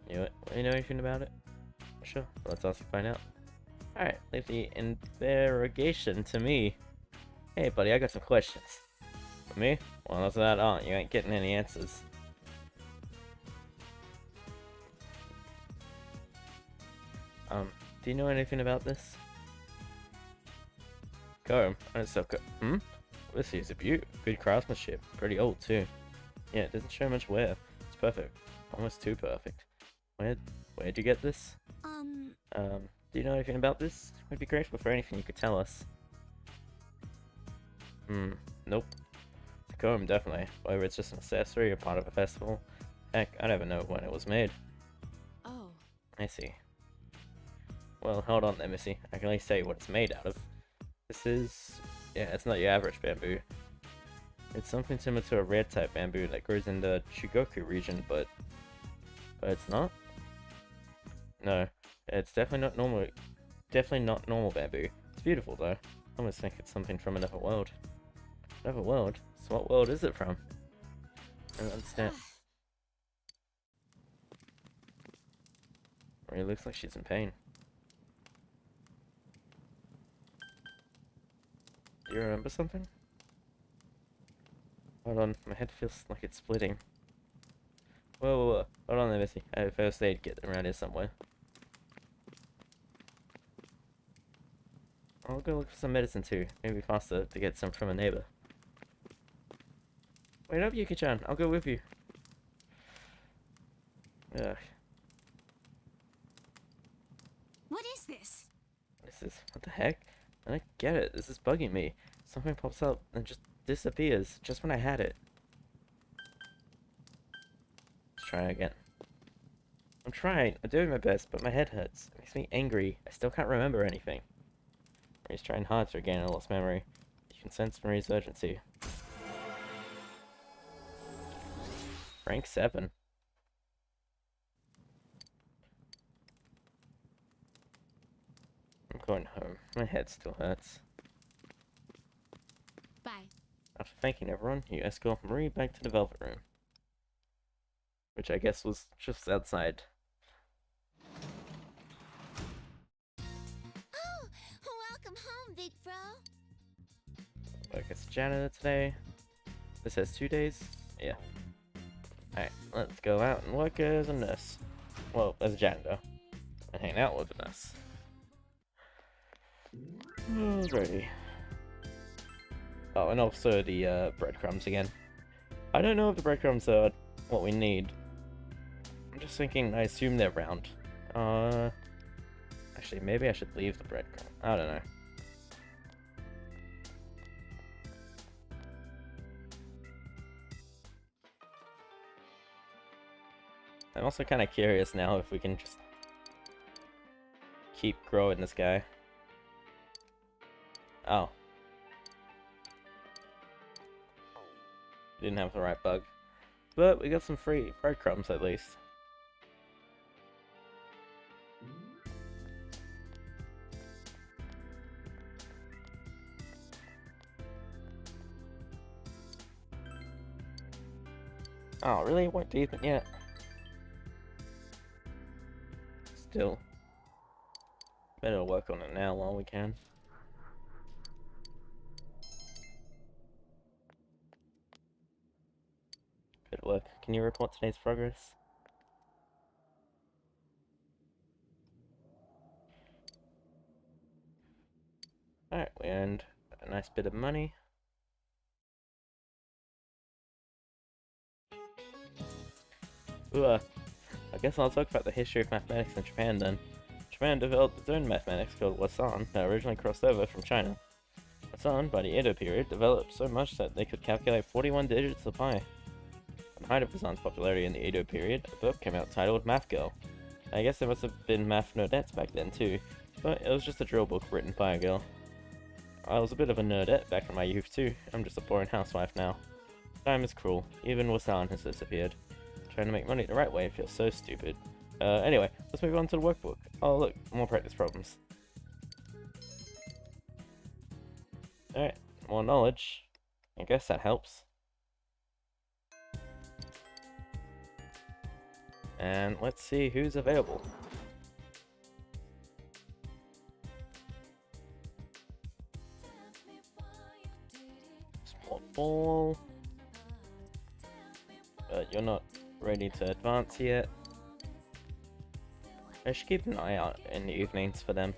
You know anything about it? Sure, let's also find out. Alright, leave the interrogation to me. Hey buddy, I got some questions. For me? Well, that's that on. You ain't getting any answers. Do you know anything about this? Comb? This is a beaut. Good craftsmanship. Pretty old too. Yeah, it doesn't show much wear. It's perfect. Almost too perfect. Where'd you get this? Do you know anything about this? We'd be grateful for anything you could tell us. Nope. It's a comb, definitely. Whether it's just an accessory or part of a festival. Heck, I never know when it was made. Oh. I see. Well, hold on there, Missy. I can only say what it's made out of. This is... yeah, it's not your average bamboo. It's something similar to a rare type bamboo that grows in the Chugoku region, but it's not? No, it's definitely not normal. Definitely not normal bamboo. It's beautiful though. I almost think it's something from another world. Another world? So what world is it from? I don't understand. It looks like she's in pain. Do you remember something? Hold on, my head feels like it's splitting. Whoa. Hold on there, Missy. I have a first aid kit around here somewhere. I'll go look for some medicine too. Maybe faster to get some from a neighbor. Wait up, Yuki-chan. I'll go with you. Ugh. What is this? What the heck? I don't get it. This is bugging me. Something pops up and just disappears just when I had it. Let's try again. I'm trying. I'm doing my best, but my head hurts. It makes me angry. I still can't remember anything. Marie's trying hard to regain her lost memory. You can sense Marie's urgency. Rank 7. I'm going home. My head still hurts. Bye. After thanking everyone, you escort Marie back to the Velvet Room. Which I guess was just outside. Oh, welcome home, big bro. Work as a janitor today. This has 2 days? Yeah. Alright, let's go out and work as a nurse. Well, as a janitor. And hang out with a nurse. Alrighty. Oh, and also the breadcrumbs again. I don't know if the breadcrumbs are what we need. I'm just thinking, I assume they're round. Actually, maybe I should leave the breadcrumb. I don't know. I'm also kind of curious now if we can just keep growing this guy. Oh. Didn't have the right bug. But we got some free breadcrumbs at least. Oh, really? It won't deepen yet. Still. Better work on it now while we can. Good work. Can you report today's progress? Alright, we earned a nice bit of money. Ooh, I guess I'll talk about the history of mathematics in Japan then. Japan developed its own mathematics called Wasan that originally crossed over from China. Wasan, by the Edo period, developed so much that they could calculate 41 digits of pi. At the height of Wasan's popularity in the Edo period, a book came out titled Math Girl. I guess there must have been math nerdettes back then too, but it was just a drill book written by a girl. I was a bit of a nerdette back in my youth too. I'm just a boring housewife now. Time is cruel. Even Wasan has disappeared. Trying to make money the right way feels so stupid. Anyway, let's move on to the workbook. Oh look, more practice problems. Alright, more knowledge. I guess that helps. And let's see who's available. Sport ball. You're not ready to advance yet. I should keep an eye out in the evenings for them.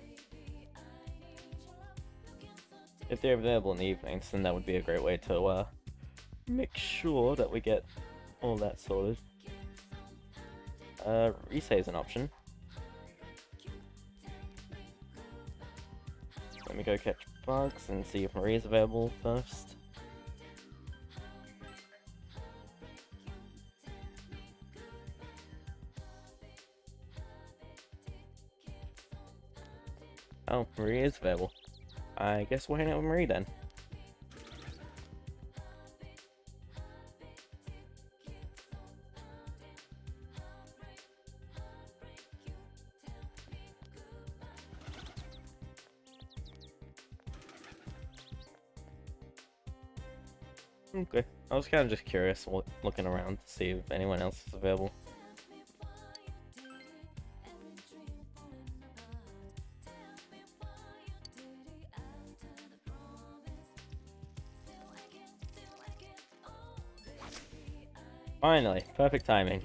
If they're available in the evenings, then that would be a great way to make sure that we get all that sorted. Resay is an option. Let me go catch bugs and see if Maria's available first. Oh, Marie is available. I guess we'll hang out with Marie then. Okay, I was kind of just curious, looking around to see if anyone else is available. Finally, perfect timing.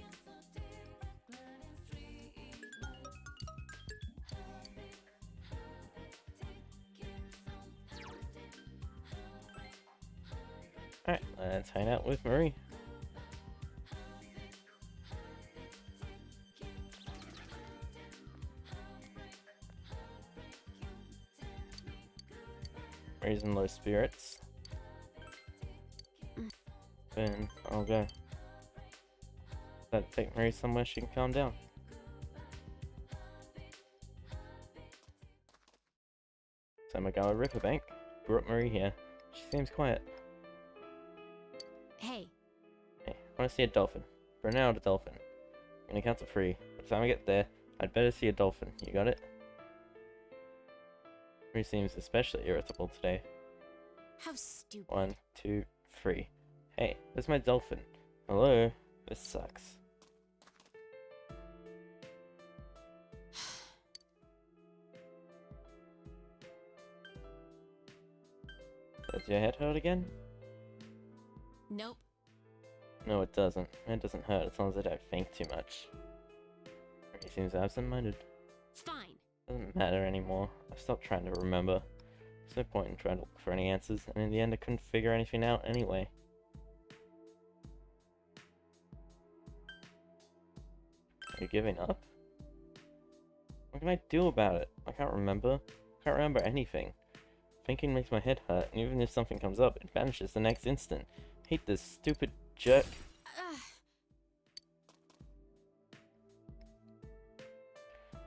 Alright, let's hang out with Marie. Marie's in low spirits. Then I'll go. That'll take Marie somewhere she can calm down. Samagawa Riverbank brought Marie here. She seems quiet. Hey, Hey, I want to see a dolphin. For now, the dolphin. I'm gonna count to 3. By the time I get there, I'd better see a dolphin. You got it? Marie seems especially irritable today. how stupid. 1, 2, 3. Hey, there's my dolphin. Hello? This sucks. Does your head hurt again? Nope. No, it doesn't. It doesn't hurt as long as I don't think too much. He seems absent-minded. Fine. Doesn't matter anymore. I stopped trying to remember. There's no point in trying to look for any answers, and in the end I couldn't figure anything out anyway. Are you giving up? What can I do about it? I can't remember. Can't remember anything. Thinking makes my head hurt, and even if something comes up, it vanishes the next instant. Hate this stupid jerk.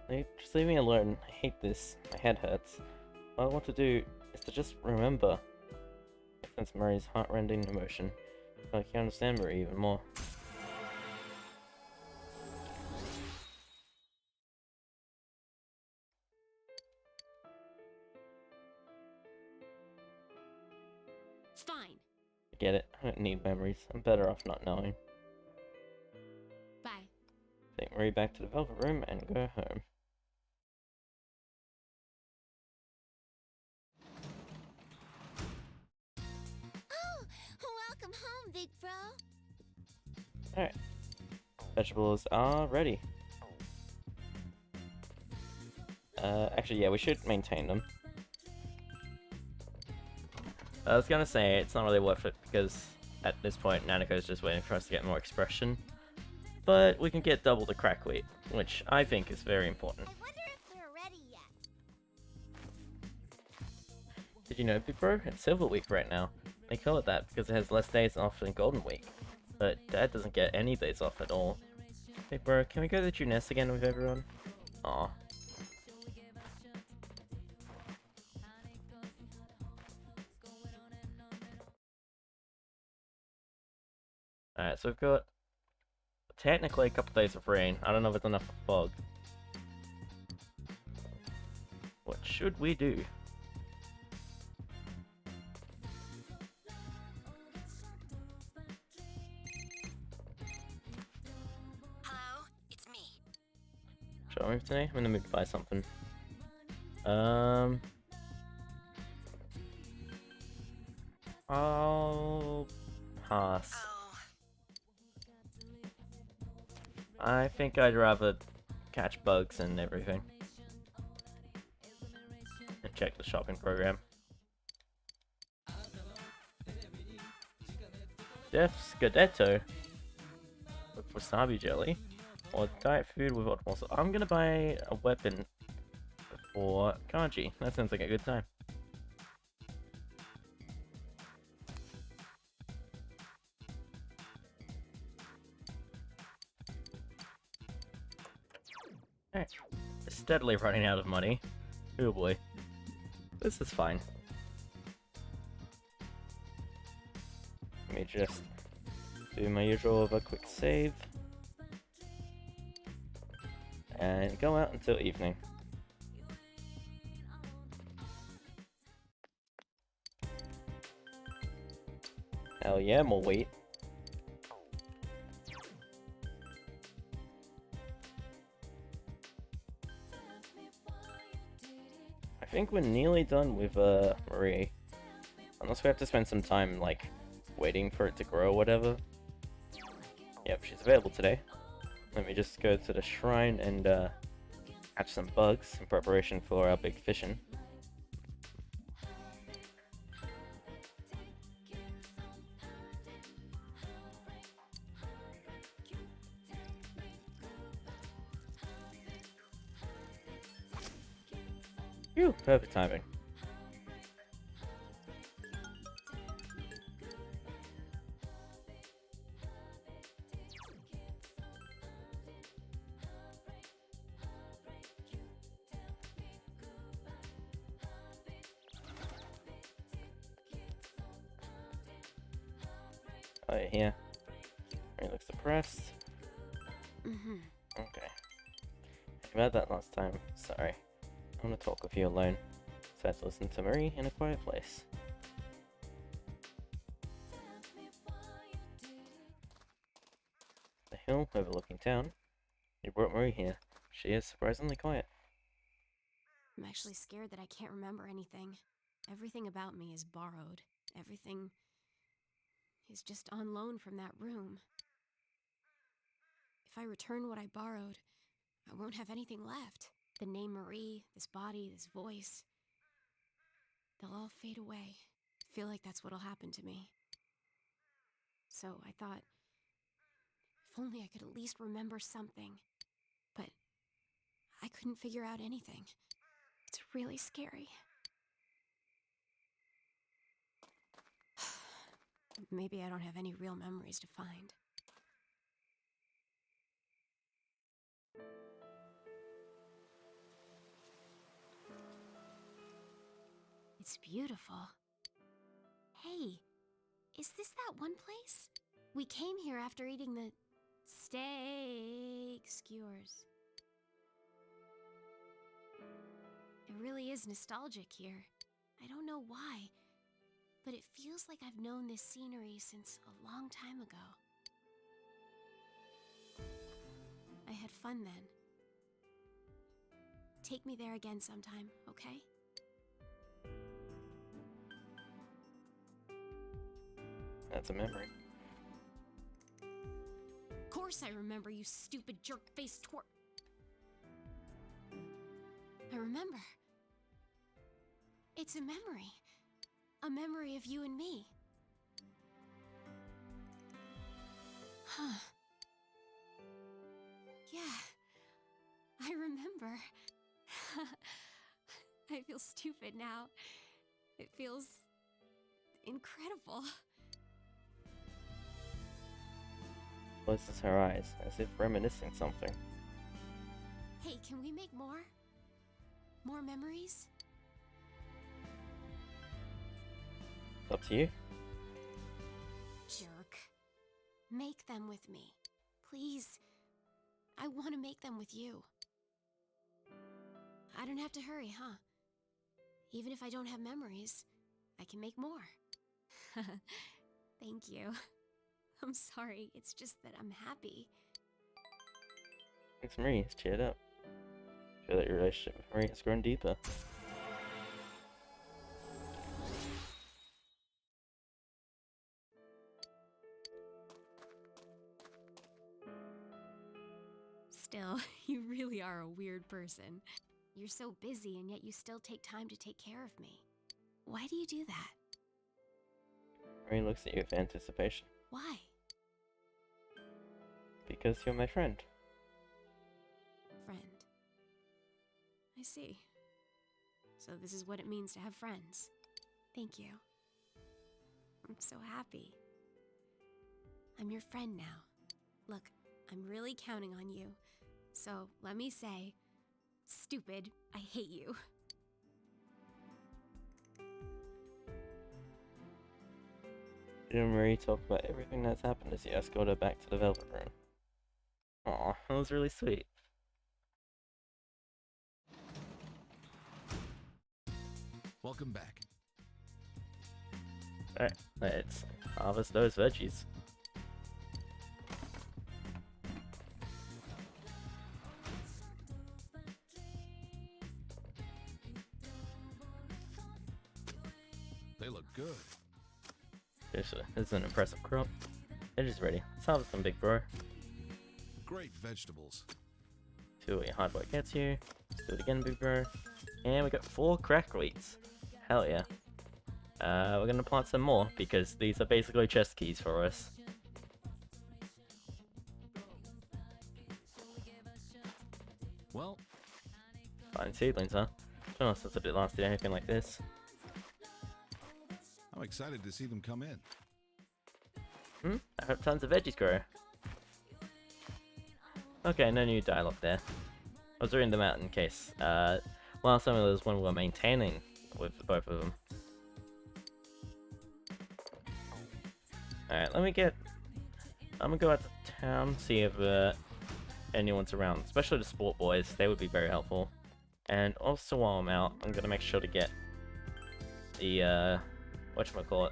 Ugh. Just leave me alone. I hate this. My head hurts. All I want to do is to just remember. I sense Murray's heart-rending emotion. I can understand Murray even more. Fine. I get it. I don't need memories. I'm better off not knowing. Bye. Take Murray back to the Velvet Room and go home. Oh, welcome home, big bro. Alright. Vegetables are ready. Actually, yeah, we should maintain them. I was gonna say, it's not really worth it because at this point, Nanako's just waiting for us to get more expression. But we can get double the crack weight, which I think is very important. I wonder if they're ready yet. Did you know, Big Bro? It's Silver Week right now. They call it that because it has less days off than Golden Week. But Dad doesn't get any days off at all. Big Bro, can we go to Juness again with everyone? Aw. Alright, so we've got technically a couple days of rain. I don't know if it's enough for fog. What should we do? Hello, it's me. Shall I move today? I'm in the mood to buy something. I'll pass. Oh. I think I'd rather catch bugs and everything. And check the shopping program. Def's Scudetto with wasabi jelly. Or diet food with hot water. I'm gonna buy a weapon for Kanji. That sounds like a good time. Alright. Steadily running out of money. Oh boy. This is fine. Let me just do my usual of a quick save. And go out until evening. Hell yeah, more wheat. I think we're nearly done with Marie. Unless we have to spend some time, like, waiting for it to grow or whatever. Yep, she's available today. Let me just go to the shrine and catch some bugs in preparation for our big fishing. Phew, perfect timing. Oh, yeah, here. He looks depressed. Mm-hmm. Okay. About that last time. Sorry. I want to talk with you alone. So I had to listen to Marie in a quiet place. The hill overlooking town. You brought Marie here. She is surprisingly quiet. I'm actually scared that I can't remember anything. Everything about me is borrowed. Everything is just on loan from that room. If I return what I borrowed, I won't have anything left. The name Marie, this body, this voice, they'll all fade away. I feel like that's what'll happen to me. So I thought, if only I could at least remember something. But I couldn't figure out anything. It's really scary. Maybe I don't have any real memories to find. It's beautiful. Hey, is this that one place? We came here after eating the steak skewers. It really is nostalgic here. I don't know why, but it feels like I've known this scenery since a long time ago. I had fun then. Take me there again sometime, okay? That's a memory. Of course I remember, you stupid jerk-faced twerp. I remember. It's a memory. A memory of you and me. Huh. Yeah. I remember. I feel stupid now. It feels incredible. Closes her eyes, as if reminiscing something. Hey, can we make more? More memories? It's up to you. Jerk. Make them with me. Please. I want to make them with you. I don't have to hurry, huh? Even if I don't have memories, I can make more. Thank you. I'm sorry, it's just that I'm happy. Thanks, Marie. It's cheered up. I feel that your relationship with Marie has grown deeper. Still, you really are a weird person. You're so busy and yet you still take time to take care of me. Why do you do that? Marie looks at you with anticipation. Why? Because you're my friend. Friend. I see. So this is what it means to have friends. Thank you. I'm so happy. I'm your friend now. Look, I'm really counting on you. So let me say, stupid, I hate you. You and Marie talk about everything that's happened as you escort her back to the Velvet Room. Aw, that was really sweet. Welcome back. Alright, let's harvest those veggies. They look good. This is an impressive crop. It is ready. Let's harvest them, big bro. Great vegetables. See what your hard work gets you. Let's do it again, big bro. And we got 4 crack wheats. Hell yeah. We're gonna plant some more because these are basically chest keys for us. Well, Fine seedlings, huh? Don't know since I did last did anything like this. I'm excited to see them come in. I hope tons of veggies grow. Okay, no new dialogue there. I was reading them out in case. Last time it was when we were maintaining with both of them. Alright, I'm gonna go out to town, see if anyone's around, especially the sport boys. They would be very helpful. And also while I'm out, I'm gonna make sure to get the whatchamacallit.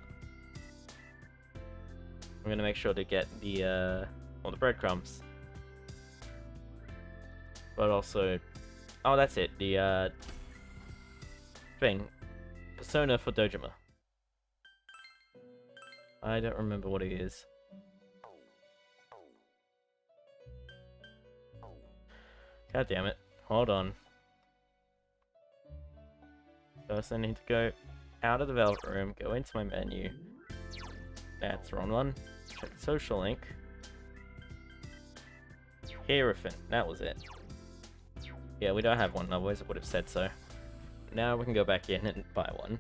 I'm gonna make sure to get the the breadcrumbs. But also, oh, that's it. The thing, persona for Dojima. I don't remember what it is. God damn it! Hold on. First, I need to go out of the Velvet Room, go into my menu. That's the wrong one. Check the social link. Hierophant, that was it. Yeah, we don't have one, otherwise it would have said so. Now we can go back in and buy one.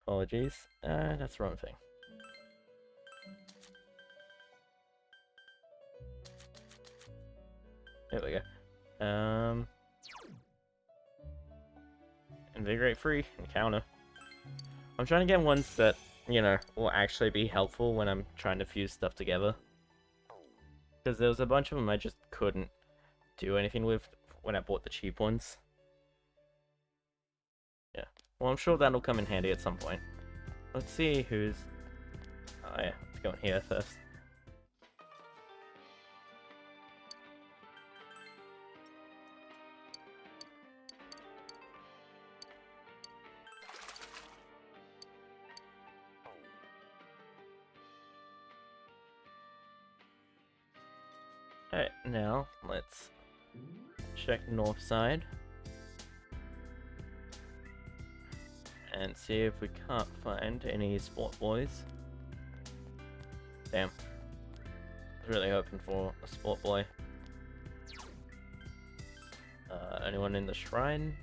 Apologies. That's the wrong thing. There we go. Invigorate free, encounter. I'm trying to get ones that, you know, will actually be helpful when I'm trying to fuse stuff together. Because there was a bunch of them I just couldn't do anything with when I bought the cheap ones. Yeah. Well, I'm sure that'll come in handy at some point. Let's see who's... Oh yeah, let's go in here first. Alright, now let's check north side. And see if we can't find any sport boys. Damn. I was really hoping for a sport boy. Anyone in the shrine?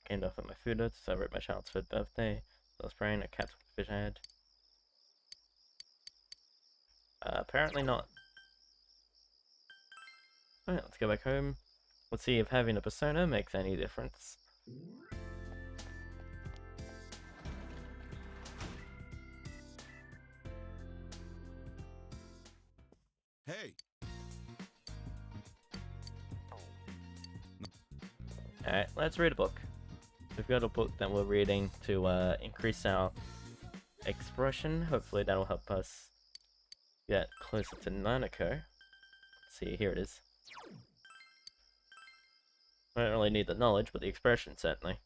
Came off at my food notes to celebrate my child's third birthday. I was praying a cat fish I had. Apparently not. Alright, let's go back home. Let's see if having a persona makes any difference. Hey, Alright, let's read a book. We've got a book that we're reading to increase our expression. Hopefully that'll help us get closer to Nanako. Let's see, here it is. I don't really need the knowledge, but the expression certainly.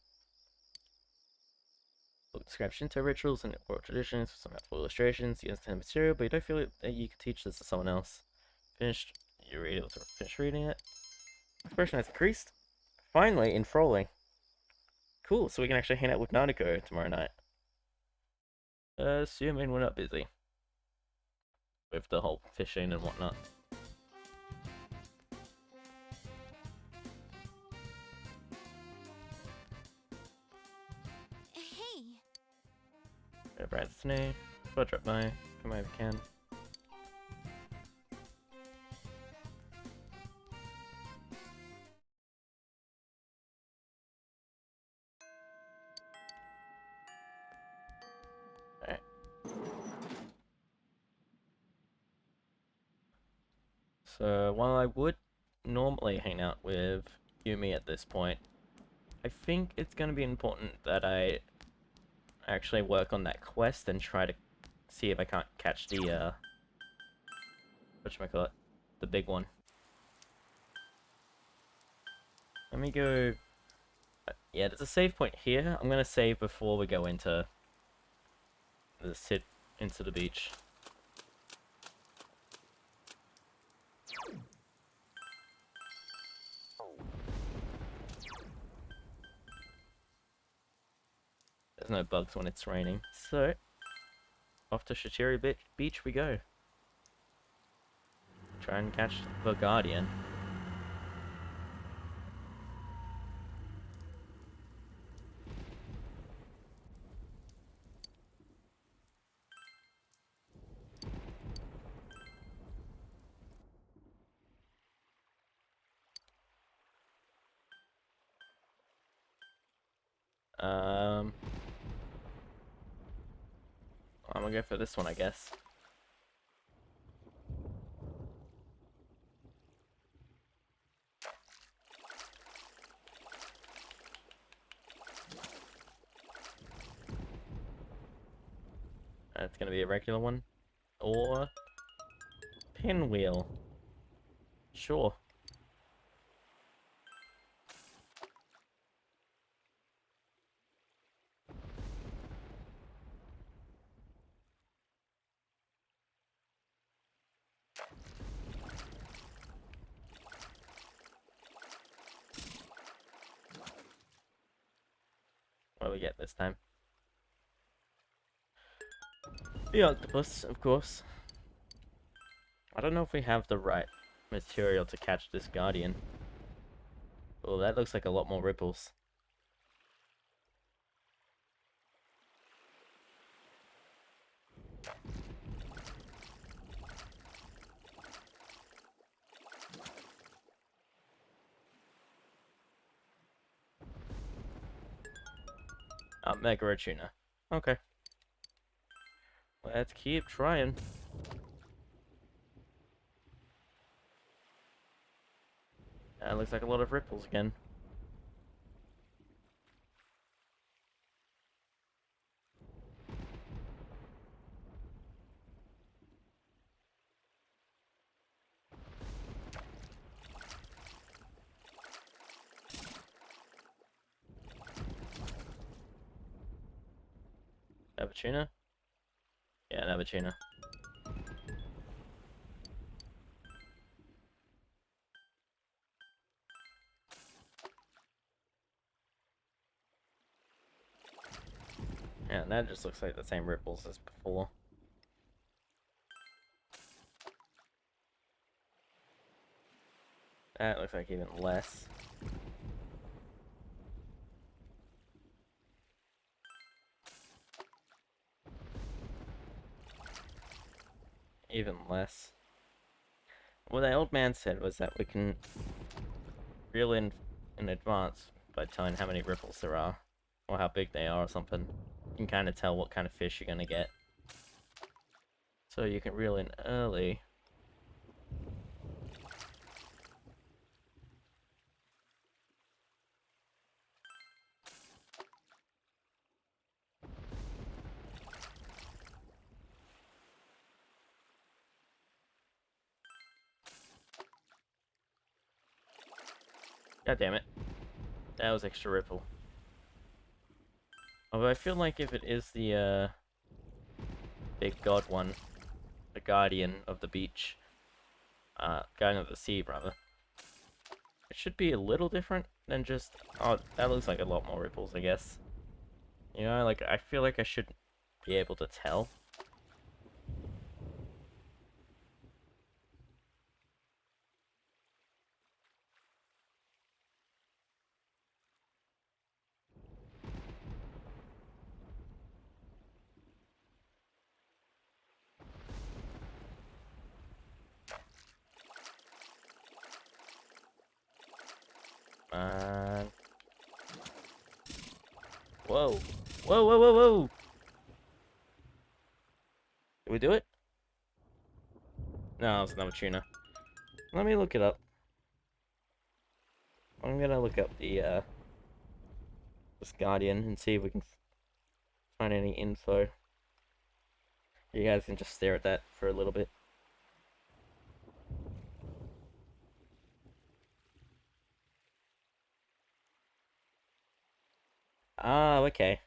Book describes Shinto rituals and oral traditions with some helpful illustrations. You understand the material, but you don't feel that you could teach this to someone else. Finished. You're able to finish reading it. Expression has increased. Finally, enthralling. Cool, so we can actually hang out with Nanako tomorrow night. Assuming we're not busy. With the whole fishing and whatnot. Hey! Brad Snake. I'll drop by. Come over if you can. Alright. So, while I would normally hang out with Yumi at this point, I think it's going to be important that I actually work on that quest and try to see if I can't catch the, whatchamacallit, the big one. Let me go... Yeah, there's a save point here. I'm going to save before we go into the beach. There's no bugs when it's raining. So, off to Shitiri Beach we go. Try and catch the Guardian. I'm gonna go for this one, I guess. It's gonna be a regular one. Or... pinwheel. Sure. What do we get this time? The octopus, of course. I don't know if we have the right material to catch this guardian. Oh, that looks like a lot more ripples. Mega tuna. Okay. Let's keep trying. Looks like a lot of ripples again. Another tuna? Yeah, another tuna. Yeah, that just looks like the same ripples as before. That looks like even less. Even less. What the old man said was that we can reel in advance by telling how many ripples there are, or how big they are or something. You can kind of tell what kind of fish you're gonna get. So you can reel in early. God damn it. That was extra ripple. Although I feel like if it is the big god one, the guardian of the beach, guardian of the sea, rather, it should be a little different than just, oh, that looks like a lot more ripples, I guess. You know, like, I feel like I should be able to tell. Man. Whoa. Whoa, whoa, whoa, whoa! Did we do it? No, it's another tuna. Let me look it up. I'm gonna look up the, this guardian and see if we can find any info. You guys can just stare at that for a little bit. Ah, okay.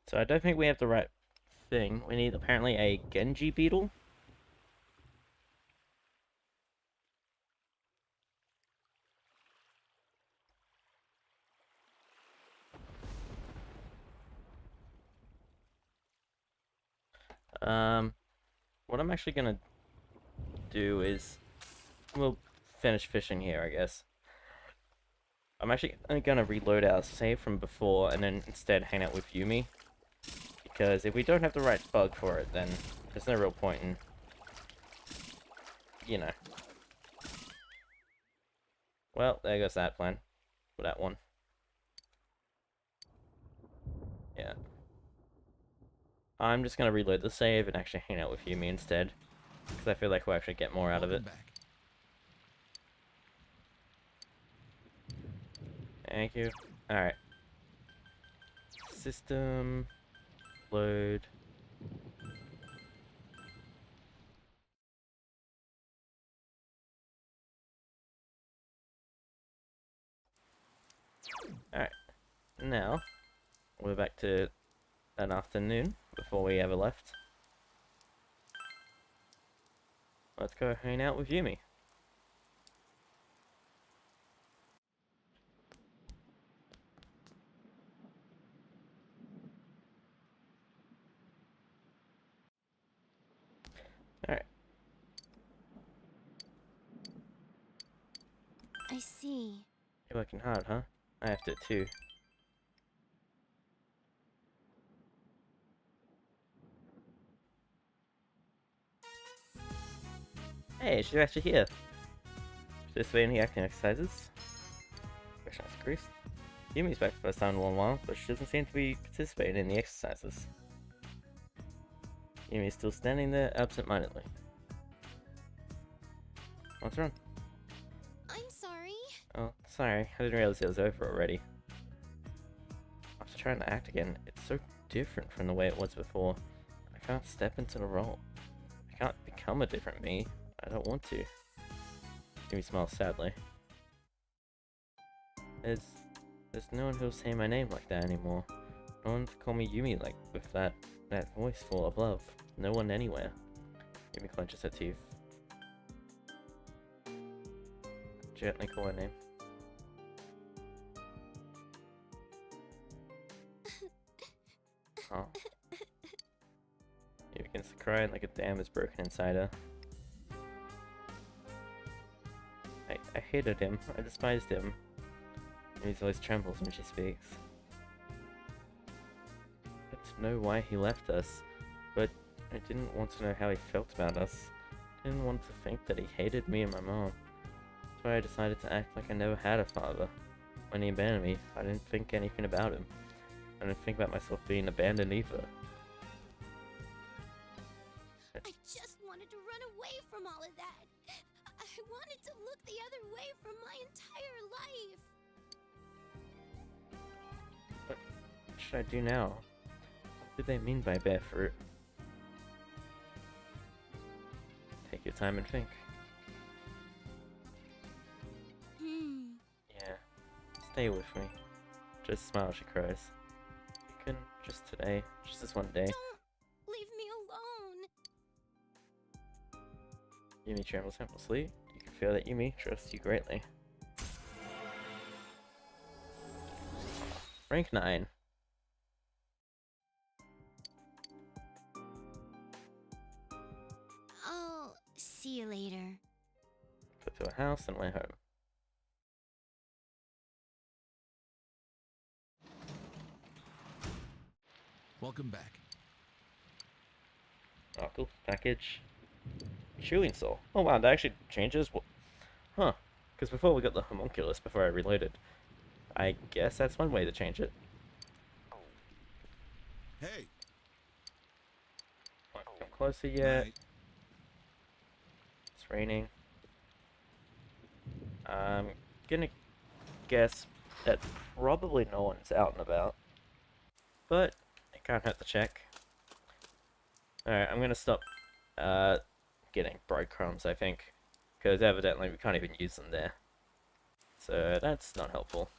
So I don't think we have the right thing. We need apparently a Genji beetle. Um, what I'm actually gonna do is we'll finish fishing here, I guess. I'm actually gonna reload our save from before and then instead hang out with Yumi. Because if we don't have the right bug for it, then there's no real point in, you know. Well, there goes that plan. For that one. Yeah. I'm just gonna reload the save and actually hang out with Yumi instead. Because I feel like we'll actually get more out of it. Welcome back. Thank you. Alright. System. Load. Alright, now we're back to an afternoon before we ever left. Let's go hang out with Yumi. Alright, I see. you're working hard, huh? I have to too. Hey, she's actually here. Participating in the acting exercises. Question asked Chris. Yumi's back for the first time in a long while, but she doesn't seem to be participating in the exercises. Yumi's still standing there absent-mindedly. What's wrong? I'm sorry. Oh, sorry. I didn't realize it was over already. After trying to act again, it's so different from the way it was before. I can't step into the role. I can't become a different me. I don't want to. Yumi smiles sadly. There's no one who'll say my name like that anymore. No one to call me Yumi like with that voice full of love. No one anywhere. Yumi clenches her teeth. Gently call her name. Oh. Yumi begins to cry like a dam is broken inside her. I hated him. I despised him. His voice trembles when she speaks. I didn't know why he left us, but I didn't want to know how he felt about us. I didn't want to think that he hated me and my mom. That's why I decided to act like I never had a father. When he abandoned me, I didn't think anything about him. I didn't think about myself being abandoned either. I just wanted to run away from all of that. I wanted to look the other way for my entire life. What should I do now? What do they mean by bare fruit? Take your time and think. Yeah, stay with me. Just smile, she cries. You can just today, just this one day. Don't leave me alone. Yumi trembles helplessly. You can feel that Yumi trusts you greatly. Rank 9. I'll see you later. Put to a house and went home. Welcome back. Oh, cool. Package. Chewing soul. Oh wow, that actually changes? Huh. Because before we got the homunculus before I reloaded. I guess that's one way to change it. Hey. Won't come closer yet. Night. It's raining. I'm gonna guess that probably no one's out and about. But it can't hurt to check. Alright, I'm gonna stop getting breadcrumbs, I think. Because evidently we can't even use them there. So that's not helpful.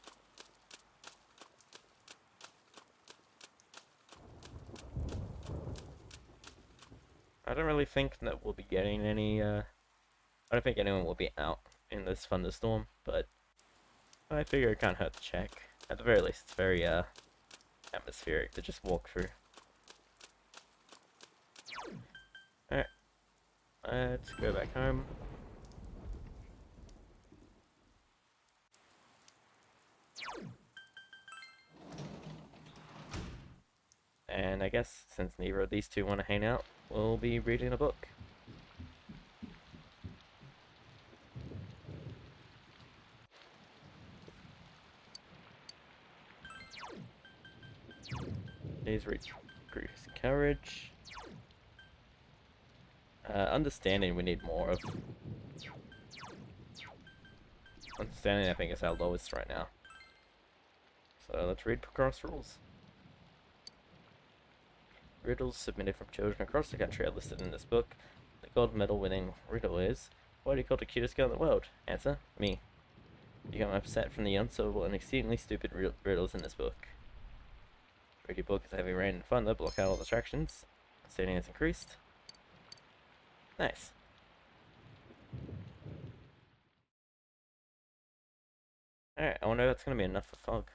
I don't really think that we'll be getting any, I don't think anyone will be out in this thunderstorm, but I figure it can't hurt to check. At the very least, it's very, atmospheric to just walk through. Alright. Let's go back home. And I guess, since neither of these two want to hang out, we'll be reading a book. Please read Increase Courage. Understanding we need more of. Understanding I think is our lowest right now. So let's read Cross Rules. Riddles submitted from children across the country are listed in this book. The gold medal winning riddle is, what do you call the cutest girl in the world? Answer, me. become upset from the unsolvable and exceedingly stupid riddles in this book. Read your book as heavy rain and thunder block out all distractions. Standing has increased. Nice. Alright, I wonder if that's gonna be enough for fog.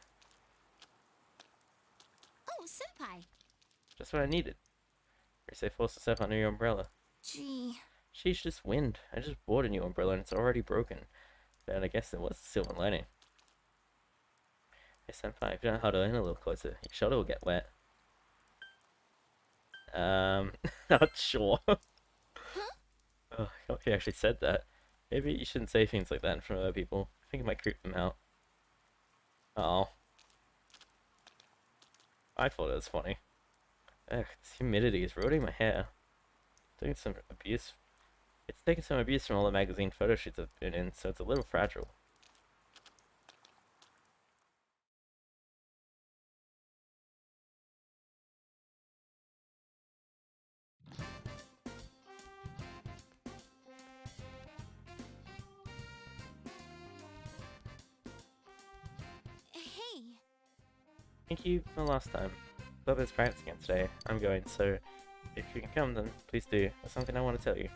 Oh, senpai. Just what I needed. Say force herself under your umbrella. Gee. She's just wind. I just bought a new umbrella and it's already broken. But I guess there was a silver lining. Hey senpai, if you don't huddle in a little closer, your shoulder will get wet. Not sure. Oh, he actually said that. Maybe you shouldn't say things like that in front of other people. I think it might creep them out. Oh. I thought it was funny. Ugh, this humidity is ruining my hair. Taking some abuse. It's taken some abuse from all the magazine photo shoots I've been in, so it's a little fragile. Hey. Thank you for last time. Bubba's practicing again today. I'm going, so if you can come, then please do. There's something I want to tell you.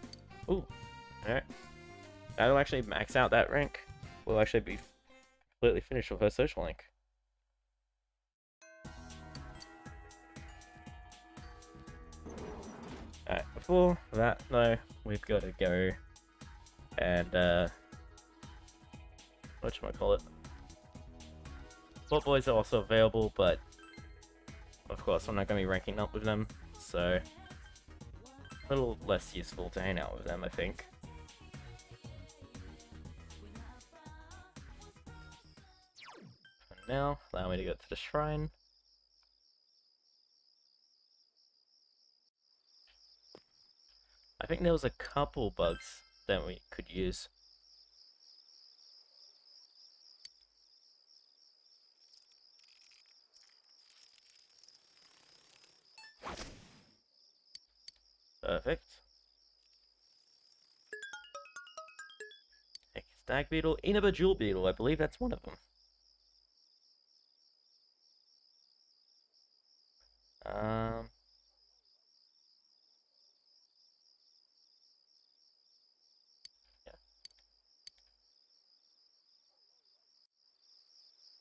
Ooh, alright. That'll actually max out that rank. We'll actually be completely finished with her social link. Alright, before that, though, we've got to go and, whatchamacallit. Sport Boys are also available, but of course I'm not going to be ranking up with them, so a little less useful to hang out with them, I think. For now, allow me to go to the shrine. I think there was a couple bugs that we could use. Perfect. Stag beetle, Inaba jewel beetle, I believe that's one of them. Yeah.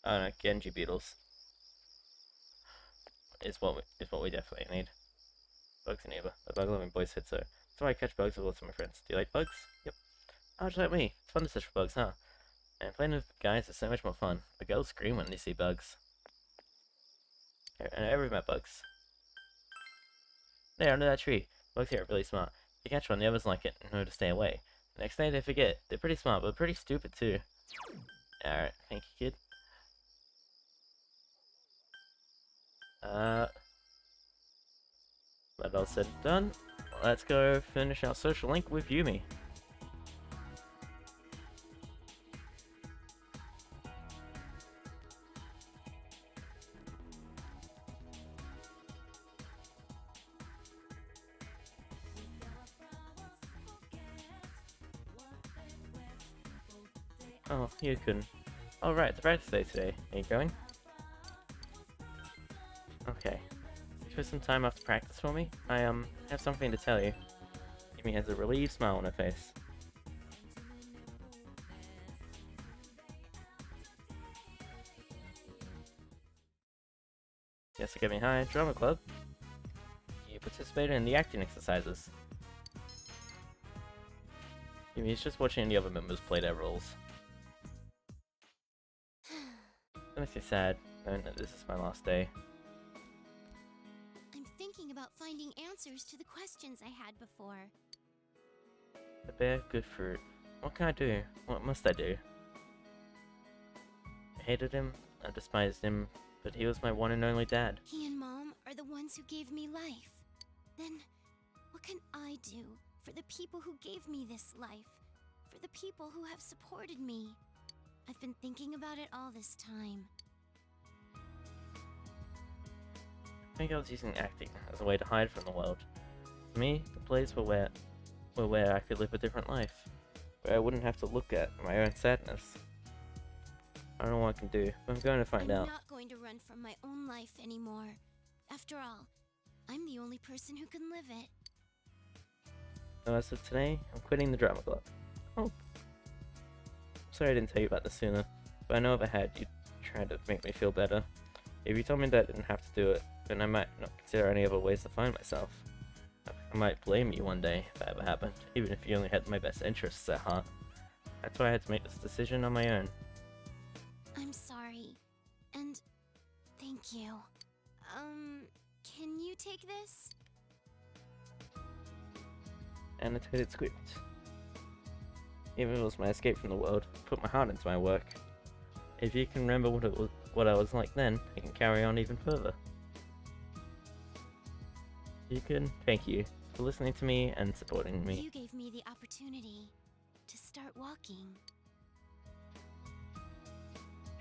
Oh no, Genji beetles is what we definitely need. Bugs and Eva, the bug loving boy said so. That's why I catch bugs with lots of my friends. Do you like bugs? Yep. Oh, just like me. It's fun to search for bugs, huh? And playing with guys is so much more fun. The girls scream when they see bugs. And I ever met bugs. There, under that tree. Bugs here are really smart. If you catch one, the others like it and know to stay away. The next day they forget. They're pretty smart, but pretty stupid too. Alright, thank you, kid. That all said and done. Let's go finish our social link with Yumi. Oh, you couldn't. Alright, the practice day today. Are you going? Okay. Put some time after practice for me. I have something to tell you. Yumi has a relieved smile on her face. Yes, to get me high, drama club. You participated in the acting exercises. Yumi's just watching the other members play their roles. That makes me sad, knowing that this is my last day. I'm thinking about finding answers to the questions I had before. The bear, good fruit. What can I do? What must I do? I hated him, I despised him, but he was my one and only dad. He and Mom are the ones who gave me life. Then, what can I do for the people who gave me this life? For the people who have supported me? I've been thinking about it all this time. I think I was using acting as a way to hide from the world. For me, the plays were where I could live a different life, where I wouldn't have to look at my own sadness. I don't know what I can do, but I'm going to find I'm out. not going to run from my own life anymore. After all, I'm the only person who can live it. So as of today, I'm quitting the drama club. Oh, sorry I didn't tell you about this sooner, but I know if I had, you'd try to make me feel better. If you told me that I didn't have to do it, then I might not consider any other ways to find myself. I might blame you one day if that ever happened, even if you only had my best interests at heart. That's why I had to make this decision on my own. I'm sorry. And thank you. Can you take this? Annotated script. Even if it was my escape from the world, I put my heart into my work. If you can remember what I was like then, I can carry on even further. You can. Thank you for listening to me and supporting me. You gave me the opportunity to start walking.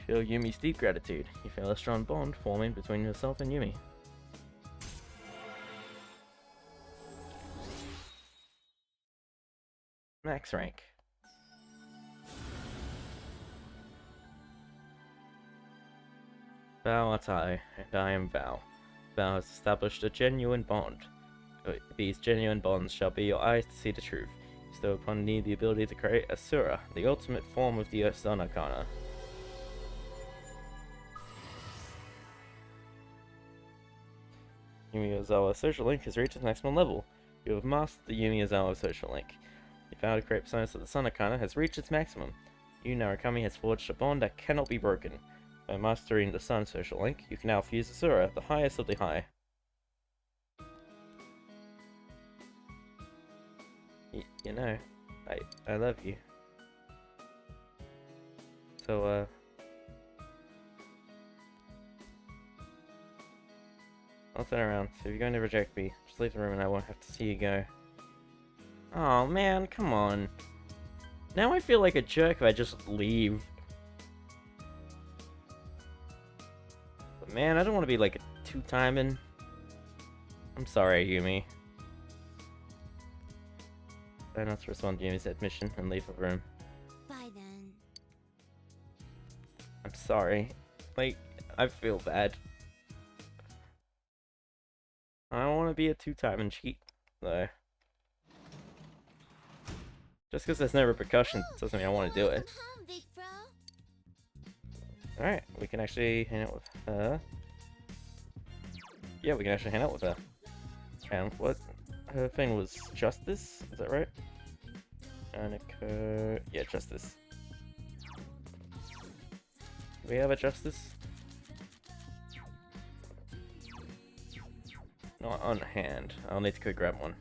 Feel Yumi's deep gratitude. You feel a strong bond forming between yourself and Yumi. Max rank. Val Atai, and I am Val. Val has established a genuine bond. These genuine bonds shall be your eyes to see the truth. Bestow upon me the ability to create Asura, the ultimate form of the Sonakana. Yumi Ozawa social link has reached its maximum level. You have mastered the Yumi Ozawa social link. The power to create personas of the Sonakana has reached its maximum. You Narukami has forged a bond that cannot be broken. By mastering the Sun social link, you can now fuse Asura, the highest of the high. You know, I love you. So, I'll turn around. So if you're going to reject me, just leave the room and I won't have to see you go. Oh man, come on. Now I feel like a jerk if I just leave. But man, I don't want to be like a two-timing. I'm sorry, Yumi. Try not to respond to Yumi's admission and leave the room. Bye then. I'm sorry. Like, I feel bad. I don't want to be a two-timing cheat, though. Just because there's no repercussions doesn't mean I want to do it. Come home, big bro. Alright, we can actually hang out with her. Yeah, we can actually hang out with her. And what? Her thing was justice? Is that right? Yeah, justice. Do we have a justice? Not on hand. I'll need to go grab one.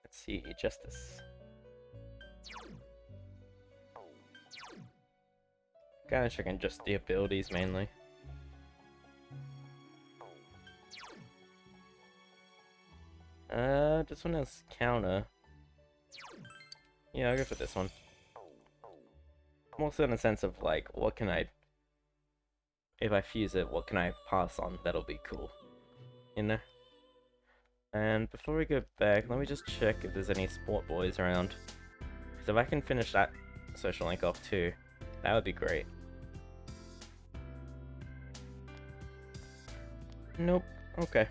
Let's see, justice. Kinda checking just the abilities mainly. This one has counter. Yeah, I'll go for this one. More so in the sense of like, what can I... If I fuse it, what can I pass on that'll be cool? You know? And before we go back, let me just check if there's any sport boys around. Because if I can finish that social link off too, that would be great. Nope. Okay.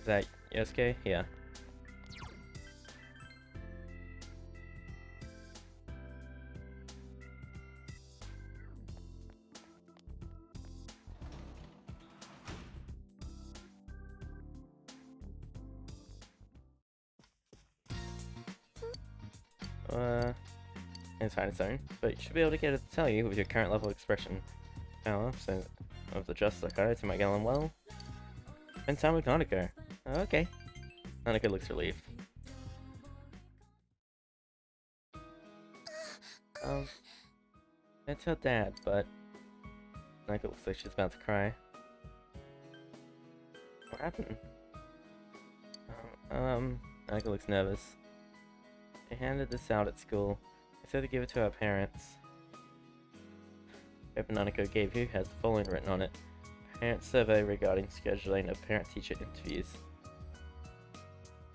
Is that Yosuke? Yeah. It's fine its own, but you should be able to get it to tell you with your current level of expression power, so of the Just Sakai to my Galen well. And time with Nanako. Oh, okay. Nanako looks relieved. It's her dad, but Nanako looks like she's about to cry. What happened? Naoto looks nervous. They handed this out at school. They said to give it to our parents. The paper Naoto gave you has the following written on it. Parent survey regarding scheduling of parent-teacher interviews.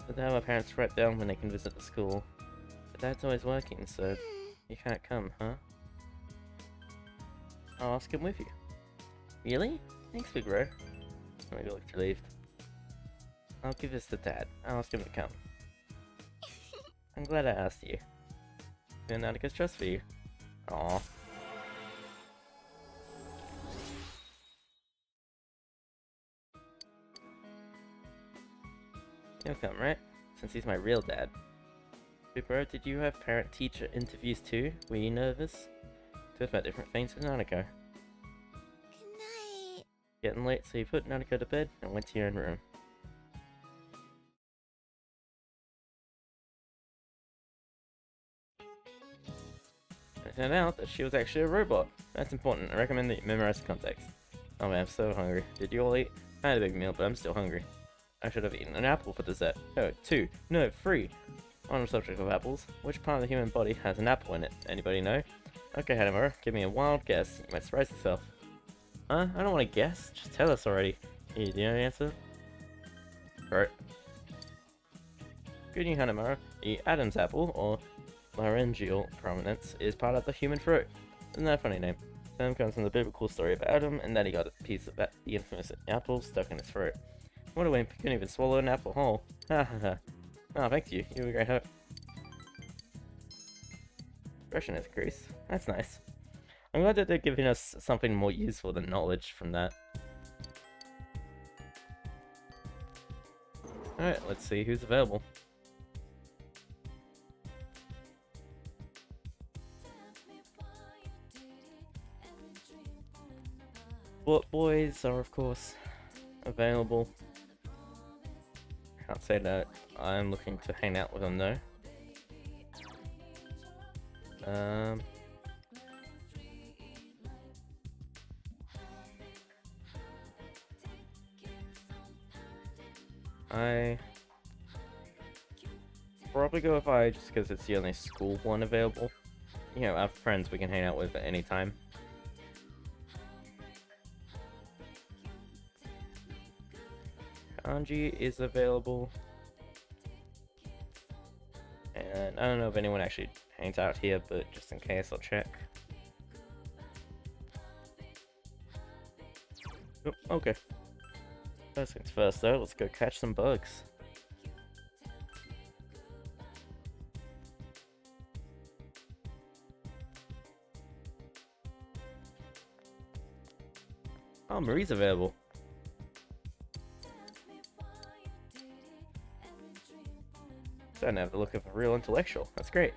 So they have our parents write down when they can visit the school. But Dad's always working, so you can't come, huh? I'll ask him with you. Really? Thanks, Big Bro. Naoto looked relieved. I'll give this to Dad. I'll ask him to come. I'm glad I asked you. Then Naoto's trust for you. Aww. He'll come, right? Since he's my real dad. Bro, did you have parent-teacher interviews too? Were you nervous? Talked about different things with Naoto. Good night. Getting late, so you put Naoto to bed and went to your own room. It turned out that she was actually a robot. That's important. I recommend that you memorize the context. Oh man, I'm so hungry. Did you all eat? I had a big meal, but I'm still hungry. I should have eaten an apple for dessert. Oh, 2. No, 3. On the subject of apples, which part of the human body has an apple in it? Anybody know? Okay, Hanamura, give me a wild guess. You might surprise yourself. Huh? I don't want to guess. Just tell us already. Here, do you know the answer? Right. Good news, Hanamura. The Adam's apple, or laryngeal prominence, is part of the human throat. Isn't that a funny name? The term comes from the biblical story of Adam, and that he got a piece of the infamous apple stuck in his throat. What a wimp, he couldn't even swallow an apple whole. Ha ha ha. Oh, thank you. You were a great help. Expression has increased. That's nice. I'm glad that they're giving us something more useful than knowledge from that. Alright, let's see who's available. What boys are, of course, available. Can't say that I'm looking to hang out with them though. I probably go with I just because it's the only school one available. You know, I have friends we can hang out with at any time. Kanji is available. And I don't know if anyone actually hangs out here, but just in case, I'll check. Oh, okay. First things first though, let's go catch some bugs. Oh, Marie's available. Starting to have the look of a real intellectual. That's great.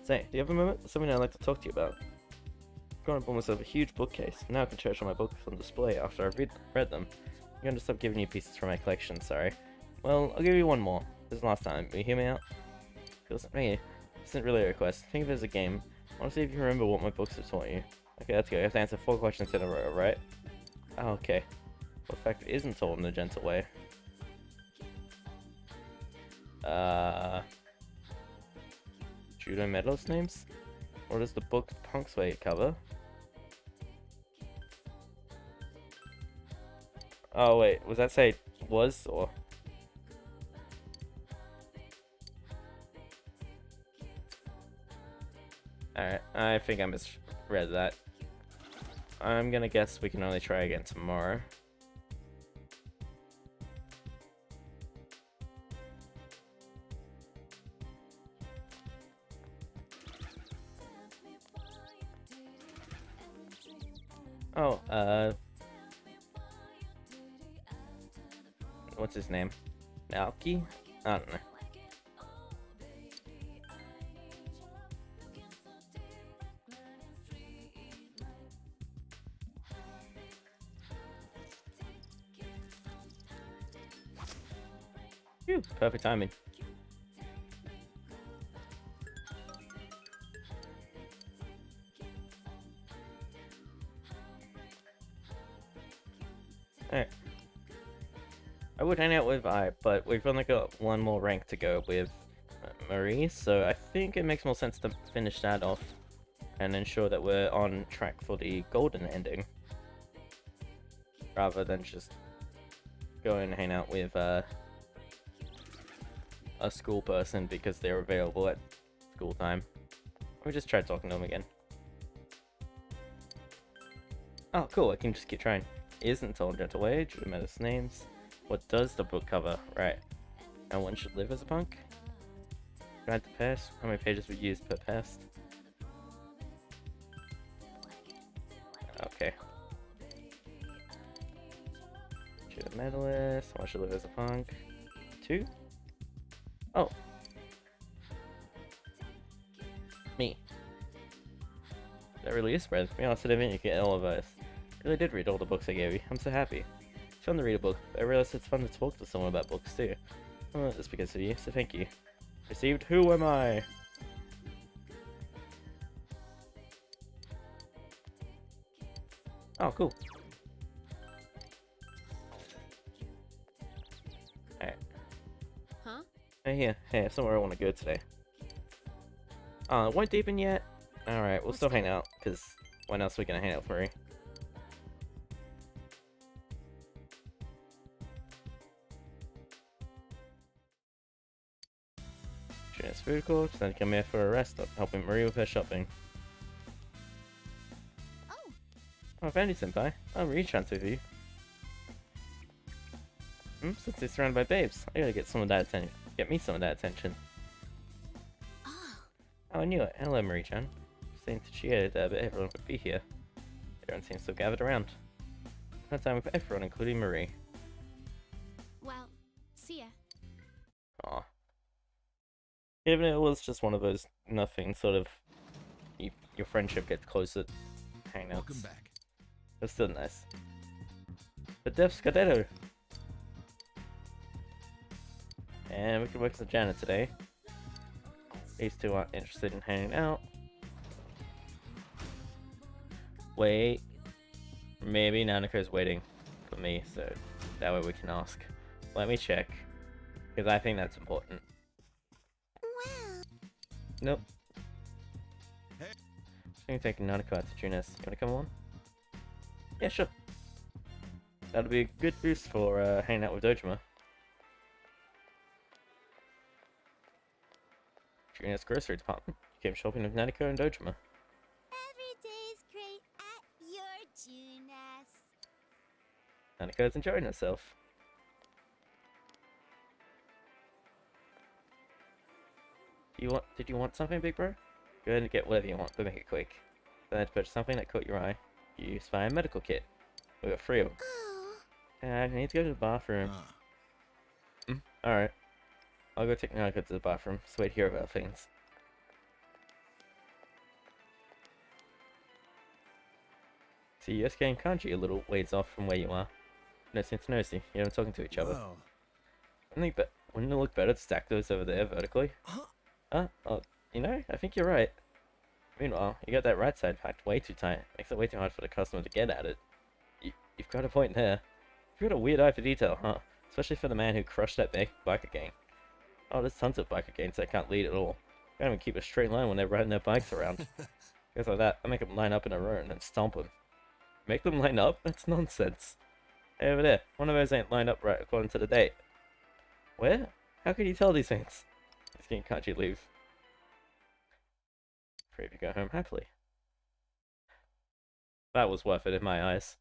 Say, do you have a moment? There's something I'd like to talk to you about. I've gone and bought myself a huge bookcase. Now I can cherish all my books on display after I've read them. I'm going to stop giving you pieces from my collection, sorry. Well, I'll give you one more. This is the last time. Will you hear me out? Feels like me. This isn't really a request. Think of it as a game. I want to see if you remember what my books have taught you. Okay, let's go. You have to answer 4 questions in a row, right? Oh, okay. Well, the fact it isn't told in a gentle way. Judo medalist names? What does the book Punk's Way cover? Oh wait, was that say was or? Alright, I think I misread that. I'm gonna guess we can only try again tomorrow. Oh, what's his name? Naoki? I don't know. Phew, perfect timing. Alright. I would hang out with I, but we've only got one more rank to go with Marie, so I think it makes more sense to finish that off and ensure that we're on track for the golden ending, rather than just go and hang out with a school person because they're available at school time. Let me just try talking to them again. Oh, cool, I can just keep trying. Isn't told gentle age, Metis names. What does the book cover? Right. No one should live as a punk? Guide to pest. How many pages we use per pest? Okay. Should a medalist. One should live as a punk. 2? Oh. Me. That really is spread. To be honest, I didn't mean you get all of us. I really did read all the books I gave you. I'm so happy. It's fun to read a book, but I realized it's fun to talk to someone about books too. Oh, that's because of you, so thank you. Received Who Am I? Oh, cool. Alright. Huh? Hey, I have somewhere I want to go today. It won't deepen yet? Alright, we'll still hang out, because when else are we gonna hang out with Marie? Junior's food court, then come here for a rest, helping Marie with her shopping. Oh, Vandy-senpai, I'll re-transfer with you. Since he's surrounded by babes, I gotta get some of that attention. Get me some of that attention. Oh. Oh, I knew it. Hello, Marie-chan. Saying to Chie that everyone would be here. Everyone seems so gathered around. No time with everyone, including Marie. Well, see ya. Aw. Even if it was just one of those nothing sort of your friendship gets closer hangouts. Welcome back. It's still nice. But Def Scudetto. And we can work as a janitor today. These two aren't interested in hanging out. Wait. Maybe Nanako's waiting for me, so that way we can ask. Let me check. Because I think that's important. Well. Nope. Hey. Just gonna take Nanako out to Junes. You wanna come on? Yeah, sure. That'll be a good boost for hanging out with Dojima. Junes' grocery department. You came shopping with Nanako and Dojima. Every day's great at your Junas. Nanako's enjoying herself. Did you want something, big bro? Go ahead and get whatever you want, but make it quick. Then I had to purchase something that caught your eye. You spy a medical kit. We got 3 of them. Oh. I need to go to the bathroom. Alright. I'll go take Nanako to the bathroom, so wait here about things. See, Yosuke and Kanji a little ways off from where you are. Nosy to nosy, you haven't talking to each other. Well, Wouldn't it look better to stack those over there vertically? Huh? Oh, you know, I think you're right. Meanwhile, you got that right side packed way too tight. Makes it way too hard for the customer to get at it. You've got a point there. You've got a weird eye for detail, huh? Especially for the man who crushed that biker gang. Oh, there's tons of biker gangs that can't lead at all. Can't even keep a straight line when they're riding their bikes around. Guys like that, I make them line up in a row and then stomp them. Make them line up? That's nonsense. Hey, over there, one of those ain't lined up right according to the date. Where? How can you tell these things? Can't you leave? Pray you go home happily. That was worth it in my eyes.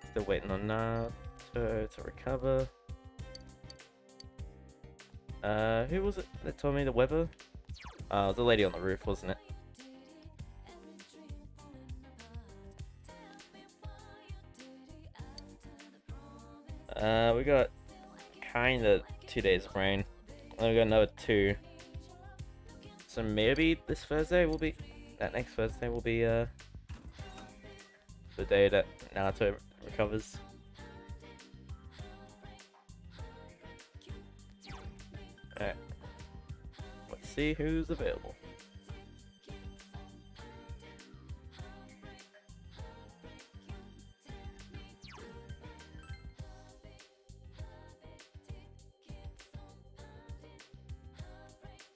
Still waiting on Naoto to recover. Who was it that told me the weather? It was the lady on the roof, wasn't it? We got kinda 2 days of rain. And we got another 2. So maybe this Thursday will be, that next Thursday will be, the day that Naoto recovers. Alright. Let's see who's available.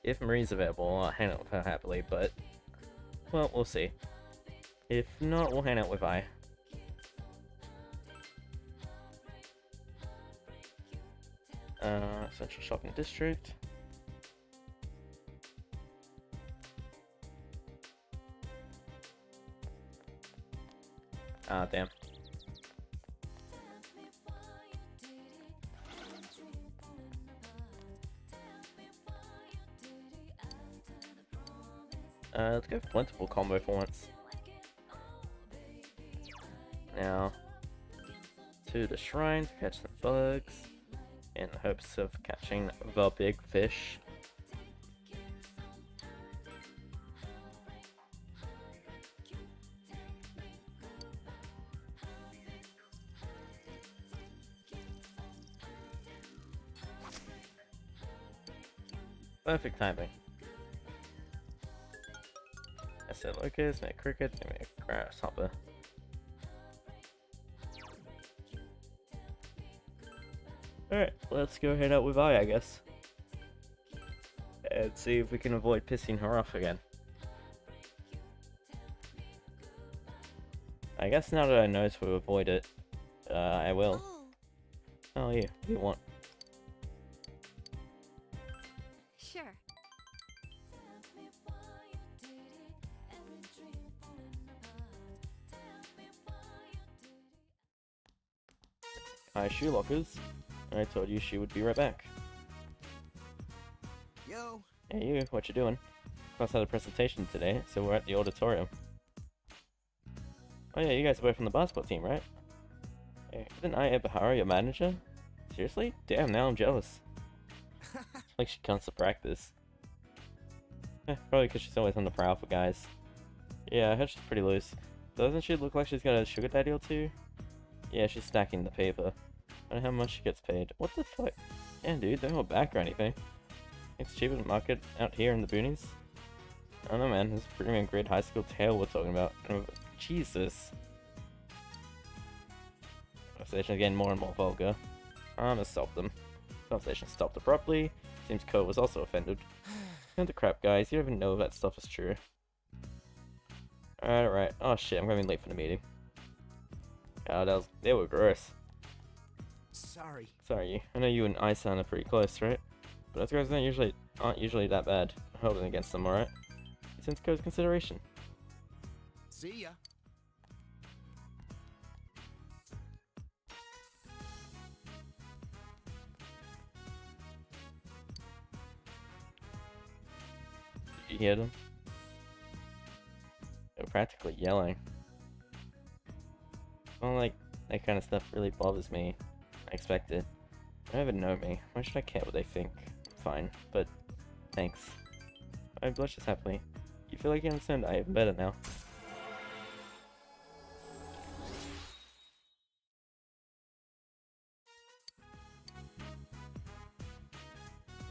If Marie's available, I'll hang out with her happily, but, well, we'll see. If not, we'll hang out with Vi. Central Shopping District. Ah, damn. Let's go plentiful combo for once. Now, to the shrine to catch some bugs, in the hopes of catching the big fish. Perfect timing. I said locust, make cricket, make grasshopper. Alright, let's go head out with I guess. And see if we can avoid pissing her off again. I guess now that I know to avoid it, I will. Oh yeah, what do you want? Sure. Hi, shoe lockers. I told you she would be right back. Yo. Hey you, what you doing? Class had a presentation today, so we're at the auditorium. Oh yeah, you guys are both from the basketball team, right? Hey, isn't I Ebahara your manager? Seriously? Damn, now I'm jealous. Like she comes to practice. Probably because she's always on the prowl for guys. Yeah, I heard she's pretty loose. Doesn't she look like she's got a sugar daddy or two? Yeah, she's stacking the paper. I don't know how much she gets paid. What the fuck? Yeah, dude, don't hold back or anything. It's cheaper than market out here in the boonies. I don't know, man. This is a premium grade high school tale we're talking about. Jesus. Conversation's getting more and more vulgar. I'm gonna stop them. Conversation stopped abruptly. Seems Ko was also offended. Cut the crap, guys. You don't even know if that stuff is true. Alright. Oh shit, I'm gonna be late for the meeting. Oh, they were gross. Sorry. Sorry, I know you and Isan are pretty close, right? But those guys aren't usually that bad. I'm holding against them, alright? Since Ko's consideration. See ya. Did you hear them? They were practically yelling. Well, like, that kind of stuff really bothers me. I expect it. They don't even know me. Why should I care what they think? Fine, but thanks. I blushes happily. You feel like you understand I am better now.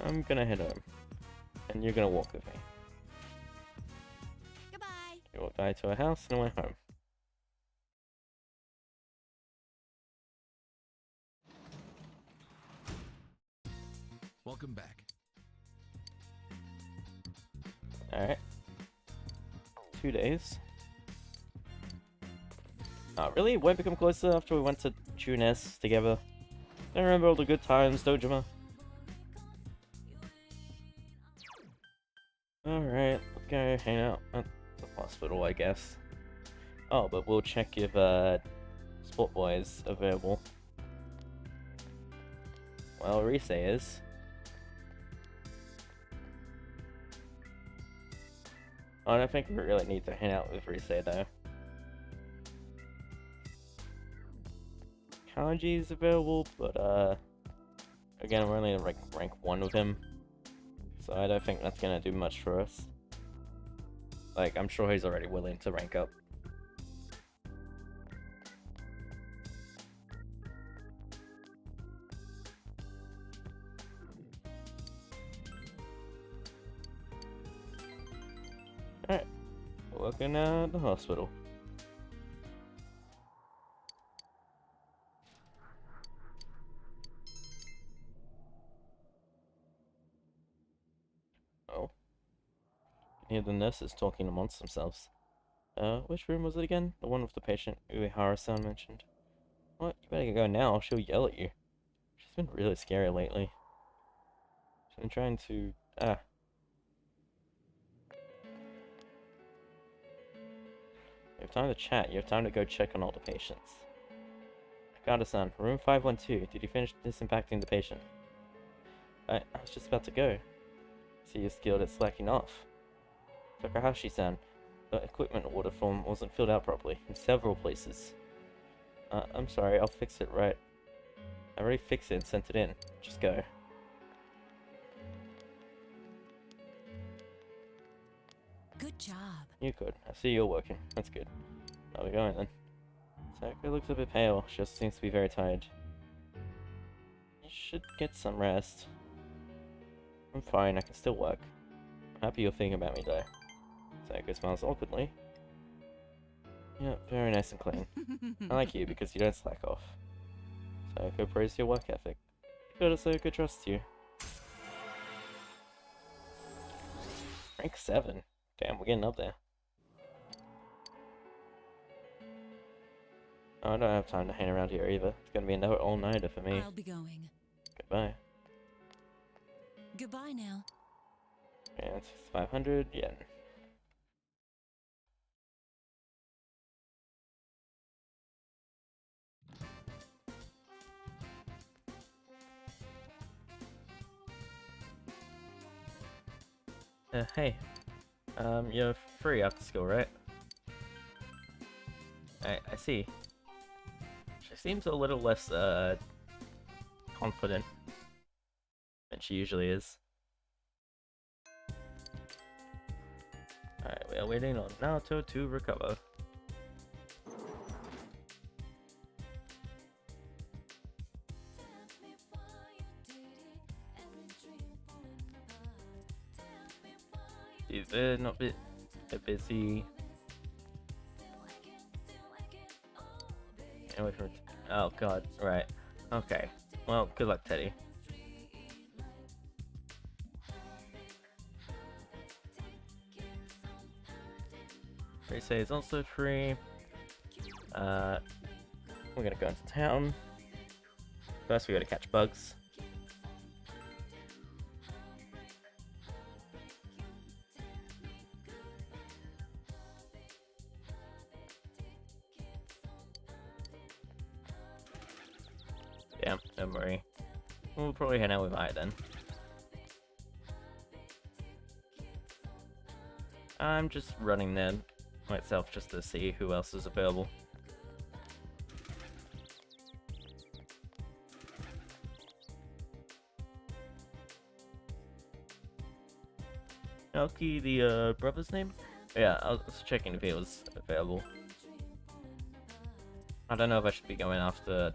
I'm gonna head home. And you're gonna walk with me. Goodbye. We walked out to our house and I went home. Welcome back. Alright. 2 days. Really? Won't become closer after we went to Junes together. Don't remember all the good times, Dojima. Alright, let's go hang out at the hospital, I guess. Oh, but we'll check if, Sport Boy is available. Well, Rise is. I don't think we really need to hang out with Rise, though. Kanji is available, but, again, we're only in rank 1 with him. So I don't think that's gonna do much for us. Like, I'm sure he's already willing to rank up. Alright, looking at the hospital. Oh. hear the nurses talking amongst themselves. Which room was it again? The one with the patient Uehara-san mentioned. What? You better go now, she'll yell at you. She's been really scary lately. She's been trying to... You have time to chat, you have time to go check on all the patients. Akata-san, room 512, did you finish disinfecting the patient? I was just about to go. See you're skilled at slacking off. Takahashi-san, the equipment order form wasn't filled out properly in several places. I'm sorry, I'll fix it right. I already fixed it and sent it in. Just go. Good job. You're good. I see you're working. That's good. How are we going then? Sakura looks a bit pale. She also seems to be very tired. You should get some rest. I'm fine. I can still work. I'm happy you're thinking about me though. Sakura smiles awkwardly. Yeah, very nice and clean. I like you because you don't slack off. Sakura praise your work ethic. Good, Sakura trusts you. Rank 7. Damn, we're getting up there. Oh, I don't have time to hang around here either. It's gonna be another all-nighter for me. I'll be going. Goodbye. Goodbye now. Yeah, it's 500 yen. Hey. You're free after school, right? I see. She seems a little less, confident than she usually is. Alright, we are waiting on Naoto to recover. Is it not a bit busy? Oh god, right. Okay. Well, good luck, Teddy. Race is also free. We're gonna go into town. First, we gotta catch bugs. Yeah, don't worry. We'll probably hang out with I then. I'm just running there myself just to see who else is available. Naoki, the brother's name? Yeah, I was checking if he was available. I don't know if I should be going after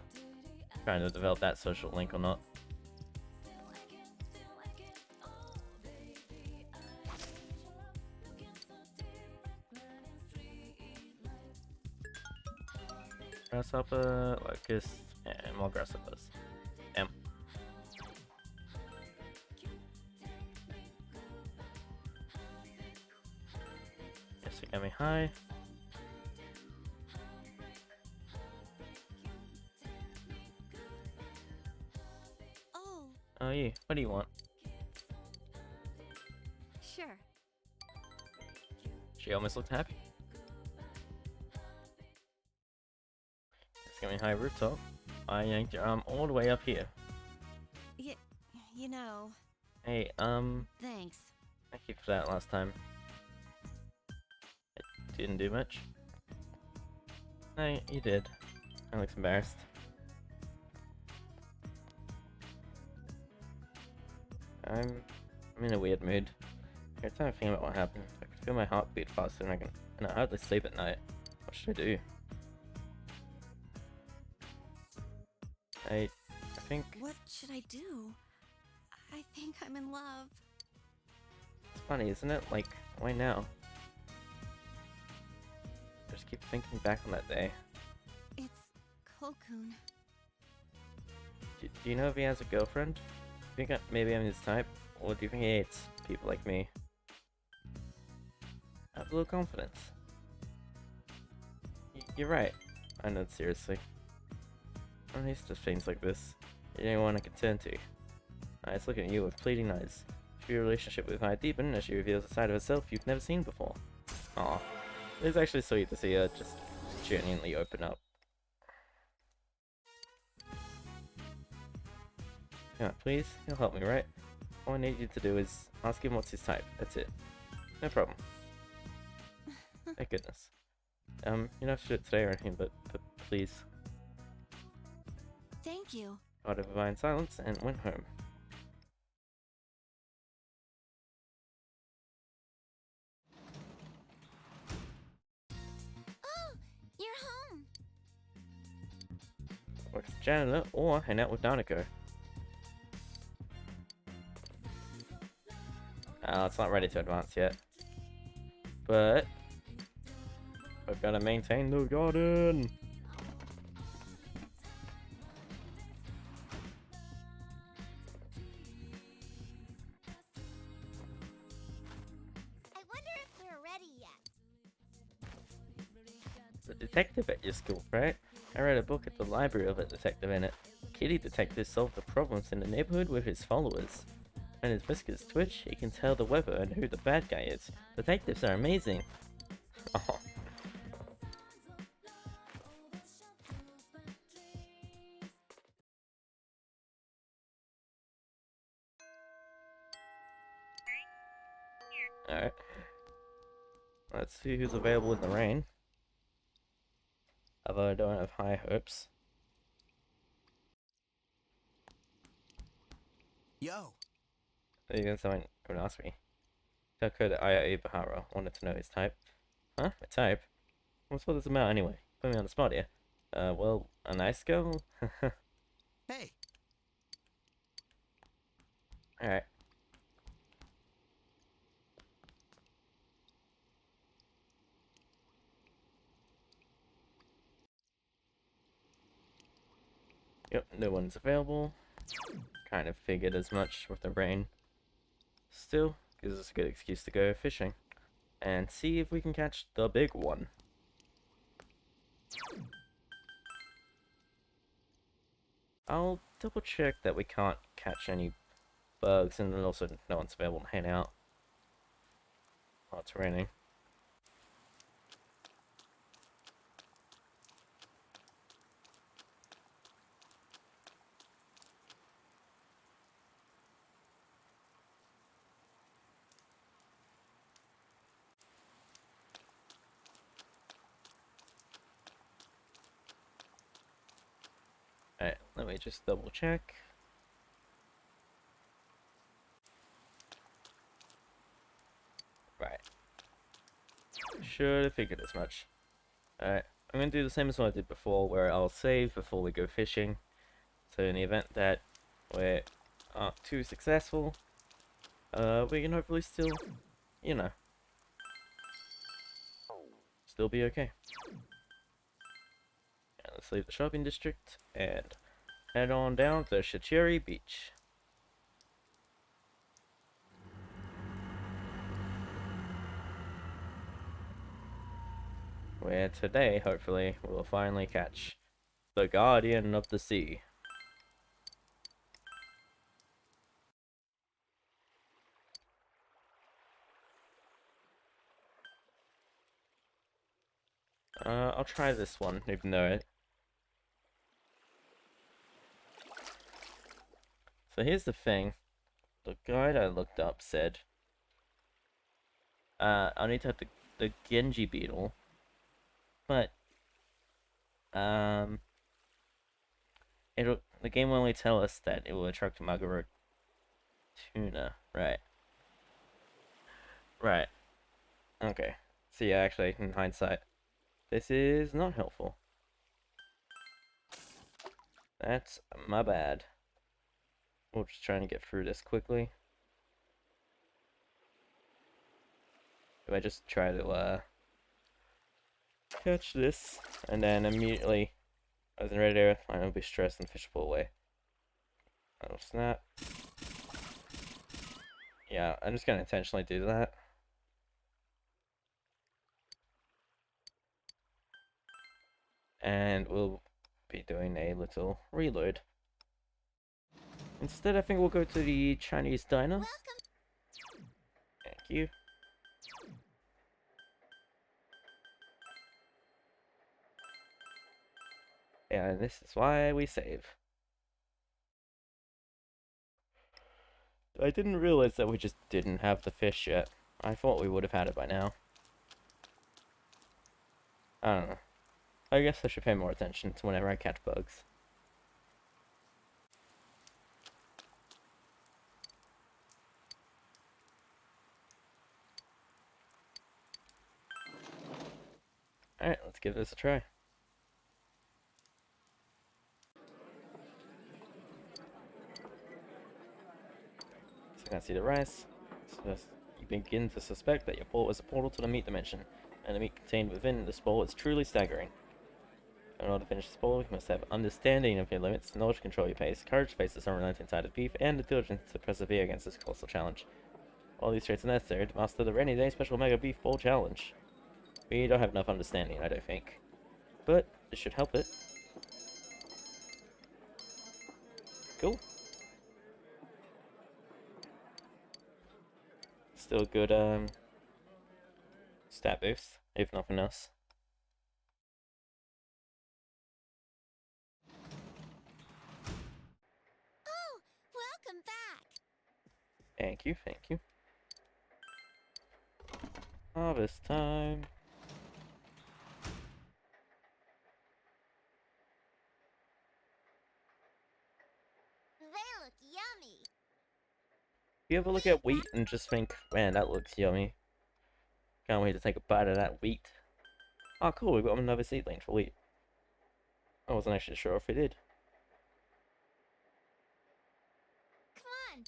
trying to develop that social link or not. Grasshopper, locust, and more grasshoppers. M. Yes, you got me high. Oh, you. What do you want? Sure. She almost looked happy. It's got me high rooftop. I yanked your arm all the way up here. You know. Hey, Thanks. thank you for that last time. It didn't do much. No, you did. I look embarrassed. I'm in a weird mood. Every time I think about what happened, I can feel my heart beat faster and I hardly sleep at night. What should I do? I think What should I do? I think I'm in love. it's funny, isn't it? Like, why now? I just keep thinking back on that day. It's Kokun. Do you know if he has a girlfriend? Do you think maybe I'm his type? Or do you think he hates people like me? a little confidence. You're right. I know, seriously. I'm used to things like this. You're the only one I can turn to. It's looking at you with pleading eyes. Your relationship with her deepen as she reveals a side of herself you've never seen before. Aw. It's actually sweet to see her just genuinely open up. Come on, please? You'll help me, right? All I need you to do is ask him what's his type. That's it. No problem. Thank goodness. You don't have to do it today or anything, but please. Thank you. Out of divine silence and went home. Oh, you're home. Work as a janitor or hang out with Naoto. It's not ready to advance yet. But we've got to maintain the garden. I wonder if we're ready yet. The detective at your school, right? I read a book at the library of a detective in it. Kitty detective solved the problems in the neighborhood with his followers. When his whiskers twitch, he can tell the weather and who the bad guy is. Detectives are amazing. Oh. Alright. Let's see who's available in the rain. Although I don't have high hopes. Yo. You got someone going to ask me. Tell Code that Aya Ibahara wanted to know his type. Huh? My type? What's all this about anyway? Put me on the spot here. Well, a nice girl? Hey. Alright. Yep, no one's available. Kind of figured as much with the rain. Still, gives us a good excuse to go fishing. And see if we can catch the big one. I'll double check that we can't catch any bugs, and also no one's available to hang out while it's raining. Alright, let me just double check. Right. Should have figured as much. Alright, I'm gonna do the same as what I did before, where I'll save before we go fishing. So in the event that we aren't too successful, we can hopefully still, you know, still be okay. And let's leave the shopping district and head on down to Shichiri Beach. Where today, hopefully, we'll finally catch the Guardian of the Sea. I'll try this one, even though it... So here's the thing. The guide I looked up said... I need to have the Genji beetle. But... the game will only tell us that it will attract Maguro tuna. Right. Right. Okay. So yeah, actually, in hindsight, this is not helpful. That's my bad. We're just trying to get through this quickly. If I just try to, catch this, and then immediately, I was ready to, I will be stressed and fish pull away. Oh, snap. Yeah, I'm just gonna intentionally do that. and we'll be doing a little reload. Instead, I think we'll go to the Chinese diner. Welcome. Thank you. Yeah, this is why we save. I didn't realize that we just didn't have the fish yet. I thought we would have had it by now. I don't know. I guess I should pay more attention to whenever I catch bugs. Alright, let's give this a try. So you can see the rice. So you begin to suspect that your bowl is a portal to the meat dimension, and the meat contained within this bowl is truly staggering. In order to finish this bowl, you must have understanding of your limits, knowledge to control your pace, courage to face this unrelenting tide of beef, and the diligence to persevere against this colossal challenge. All these traits are necessary to master the Rainy Day Special Mega Beef Bowl Challenge. We don't have enough understanding, I don't think. But this should help it. Cool. Still good, stat boost, if nothing else. Oh, welcome back. Thank you, thank you. Harvest time. They look yummy. You ever look at wheat and just think, man, that looks yummy. Can't wait to take a bite of that wheat. Oh, cool, we've got another seedling for wheat. I wasn't actually sure if we did. Come on.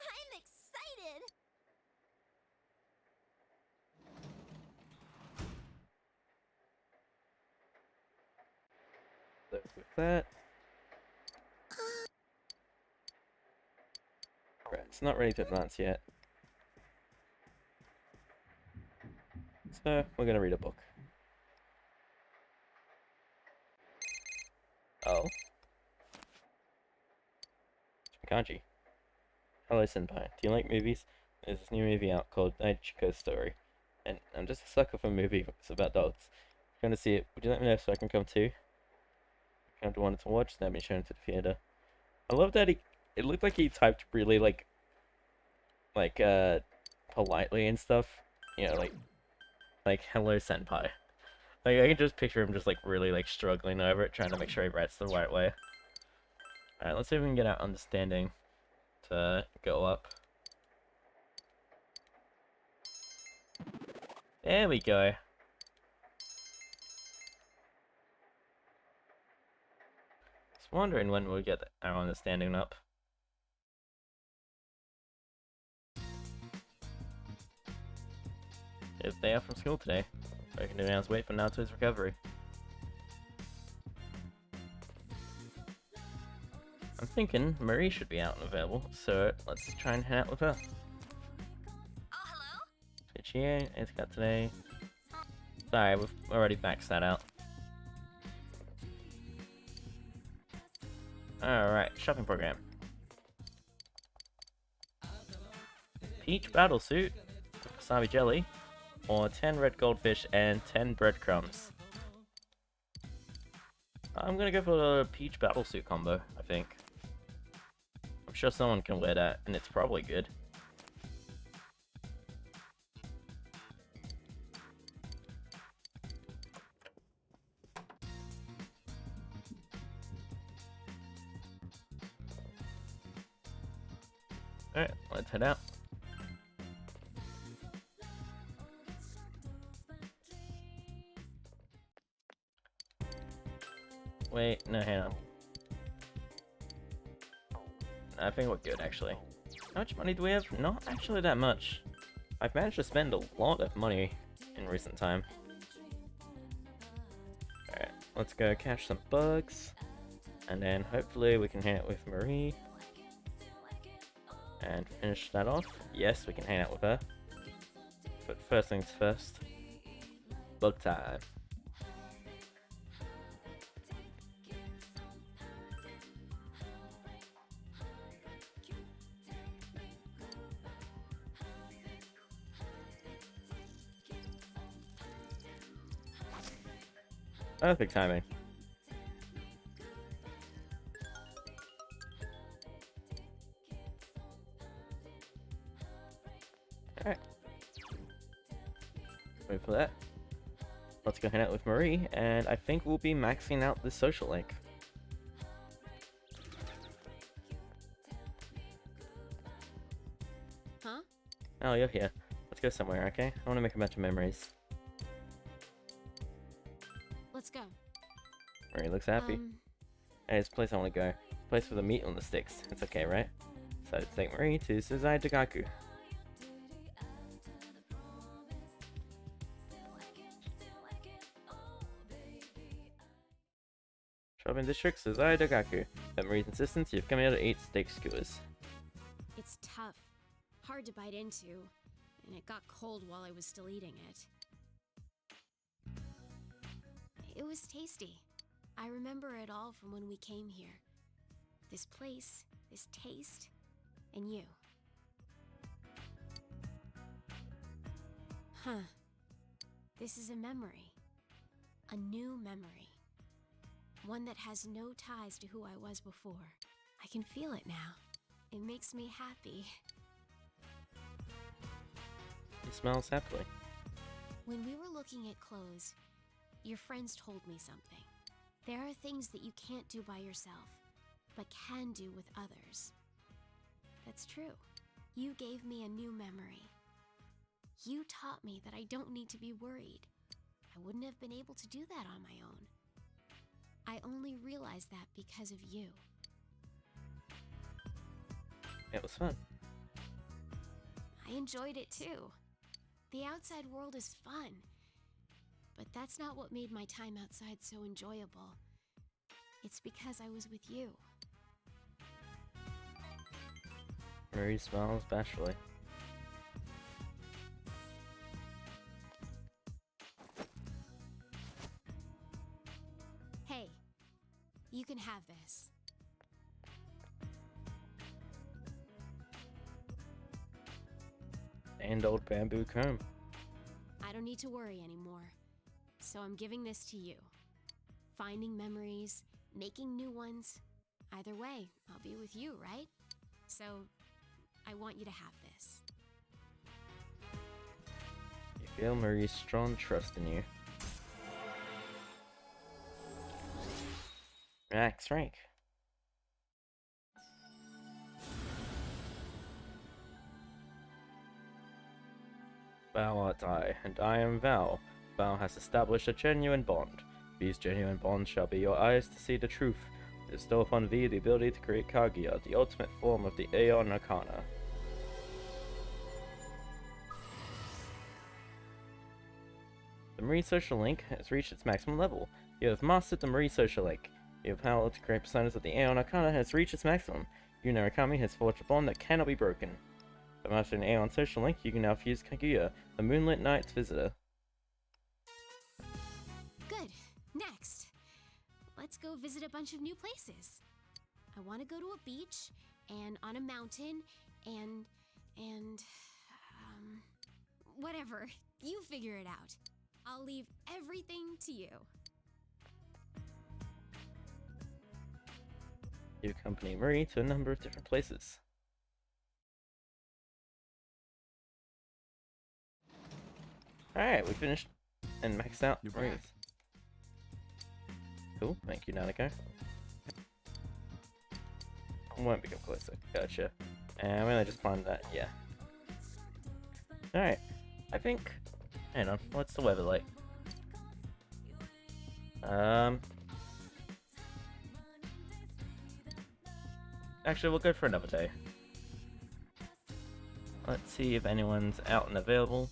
I'm excited. So with that. Right, it's not ready to advance yet. So, we're gonna read a book. Oh. Kanji. Hello, Senpai. Do you like movies? There's this new movie out called Ichiko's Story. And I'm just a sucker for a movie that's about dogs. If you're gonna see it, would you let me know so I can come too? If you wanted to watch, let me show him to the theater. I love that it looked like he typed really, politely and stuff. You know, like, hello, Senpai. Like, I can just picture him just, like, really, like, struggling over it, trying to make sure he writes the right way. Alright, let's see if we can get our understanding to go up. There we go. Just wondering when we'll get our understanding up. It's day off from school today. All I can do now is wait for Naoto's recovery. I'm thinking Marie should be out and available, so let's try and hang out with her. Oh, hello? Ichie, it's got today. Sorry, we've already maxed that out. Alright, shopping program. Peach battle suit, wasabi jelly, or 10 red goldfish and 10 breadcrumbs. I'm gonna go for the peach battle suit combo, I think. I'm sure someone can wear that, and it's probably good. Alright, let's head out. Wait, no, hang on. I think we're good, actually. How much money do we have? Not actually that much. I've managed to spend a lot of money in recent time. Alright, let's go catch some bugs. And then hopefully we can hang out with Marie. And finish that off. Yes, we can hang out with her. But first things first. Bug time. Perfect timing. Alright. Wait for that. Let's go hang out with Marie, and I think we'll be maxing out the social link. Huh? Oh, you're here. Let's go somewhere, okay? I want to make a bunch of memories. Let's go. Marie looks happy. Hey, it's a place I want to go. Place with the meat on the sticks. It's okay, right? So let's take Marie to Suzai Dagaku. Shopping district, Suzai Dagaku. At Marie's insistence, you've come here to eat steak skewers. It's tough, hard to bite into, and it got cold while I was still eating it. It was tasty. I remember it all from when we came here. This place, this taste, and you. Huh. This is a memory. A new memory. One that has no ties to who I was before. I can feel it now. It makes me happy. He smells happily. When we were looking at clothes, your friends told me something. There are things that you can't do by yourself, but can do with others. That's true. You gave me a new memory. You taught me that I don't need to be worried. I wouldn't have been able to do that on my own. I only realized that because of you. It was fun. I enjoyed it too. The outside world is fun, but that's not what made my time outside so enjoyable. It's because I was with you. Marie smiles bashfully. Hey, you can have this. And old bamboo comb. I don't need to worry anymore. So I'm giving this to you. Finding memories, making new ones. Either way, I'll be with you, right? So, I want you to have this. You feel Marie's strong trust in you. Max rank. Thou art I, and I am thou. Thou hast established a genuine bond. These genuine bonds shall be your eyes to see the truth. Bestow upon thee the ability to create Kaguya, the ultimate form of the Aeon Arcana. The Marie Social Link has reached its maximum level. You have mastered the Marie Social Link. Your power to create personas of the Aeon Arcana has reached its maximum. You Narukami has forged a bond that cannot be broken. By mastering the Aeon Social Link, you can now fuse Kaguya, the Moonlit Knight's visitor. Good. Next. Let's go visit a bunch of new places. I want to go to a beach, and on a mountain, and, whatever. You figure it out. I'll leave everything to you. You accompany Marie to a number of different places. Alright, we finished and maxed out You're Marie's. back. Cool, thank you, Nanako. Won't become closer, gotcha. And when I just find that, yeah. Alright, I think... Hang on, what's the weather like? Actually, we'll go for another day. Let's see if anyone's out and available.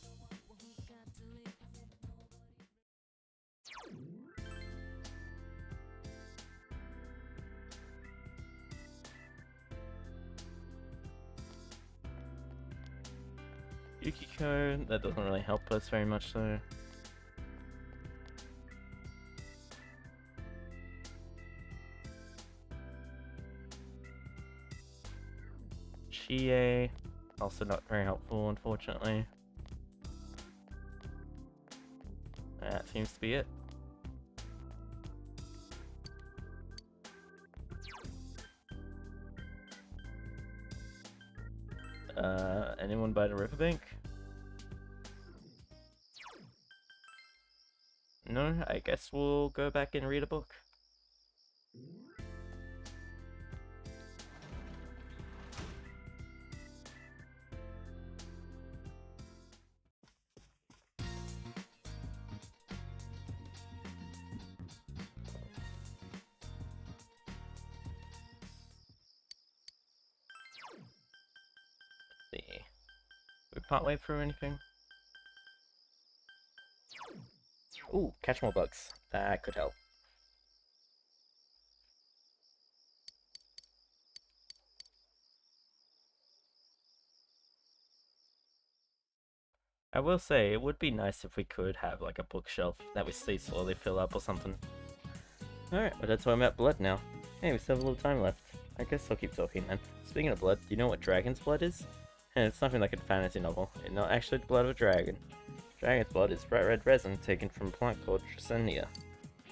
Yukiko, that doesn't really help us very much though. Chie, also not very helpful, unfortunately. That seems to be it. Anyone by the riverbank? No, I guess we'll go back and read a book. Let's see. We part way through anything? Ooh, catch more bugs. That could help. I will say, it would be nice if we could have like a bookshelf that we see slowly fill up or something. Alright, well that's why I'm at blood now. Hey, we still have a little time left. I guess I'll keep talking then. Speaking of blood, do you know what dragon's blood is? It's nothing like a fantasy novel. It's not actually the blood of a dragon. Dragon's blood is bright red resin taken from a plant called Dracaena.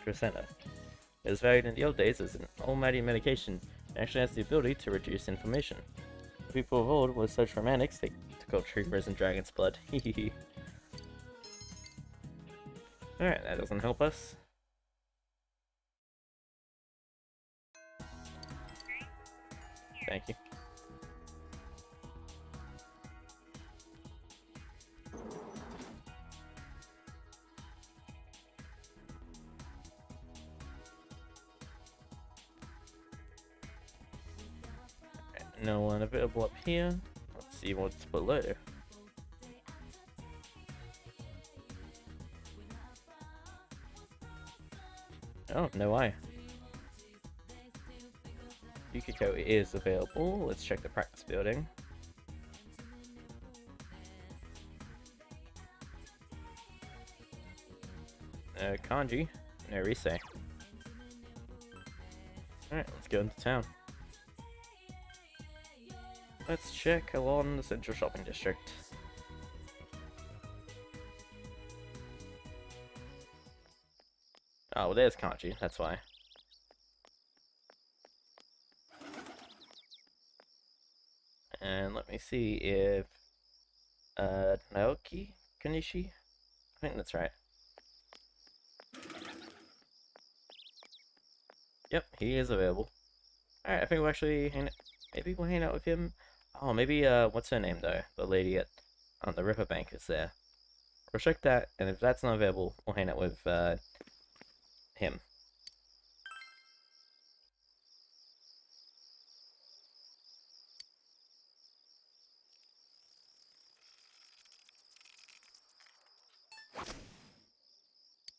It was valued in the old days as an almighty medication and actually has the ability to reduce inflammation. The people of old were such romantics they took out resin dragon's blood. Hehehe. Alright, that doesn't help us. Thank you. No one available up here. Let's see what's below. Oh, no way. Yukiko is available. Let's check the practice building. No kanji. No Risei. Alright, let's go into town. Let's check along the central shopping district. Oh, well, there's kanji, that's why. And let me see if Naoki Kanishi? I think that's right. Yep, he is available. Alright, I think we'll actually maybe we'll hang out with him. Oh, maybe what's her name though? The lady at on the riverbank is there. We'll check that, and if that's not available, we'll hang out with him.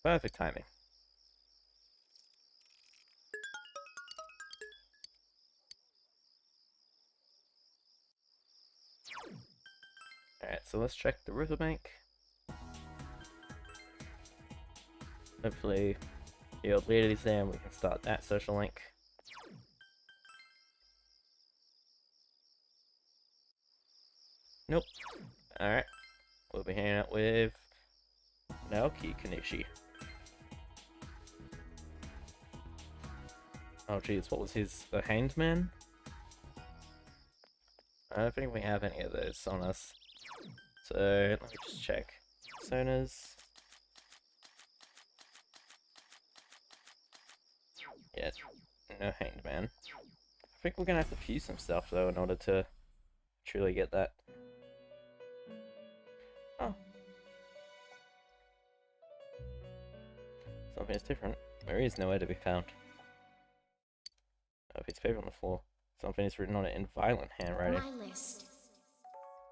Perfect timing. Alright, so let's check the riverbank. Hopefully the old lady's there and we can start that social link. Nope. Alright. We'll be hanging out with Naoki Kanishi. Oh jeez, what was his... the Hanged Man? I don't think we have any of those on us. So, let me just check. Personas. Yeah, no Hanged Man. I think we're gonna have to fuse some stuff though in order to truly get that. Oh. Something is different. There is nowhere to be found. Oh, piece of paper on the floor. Something is written on it in violent handwriting. My list.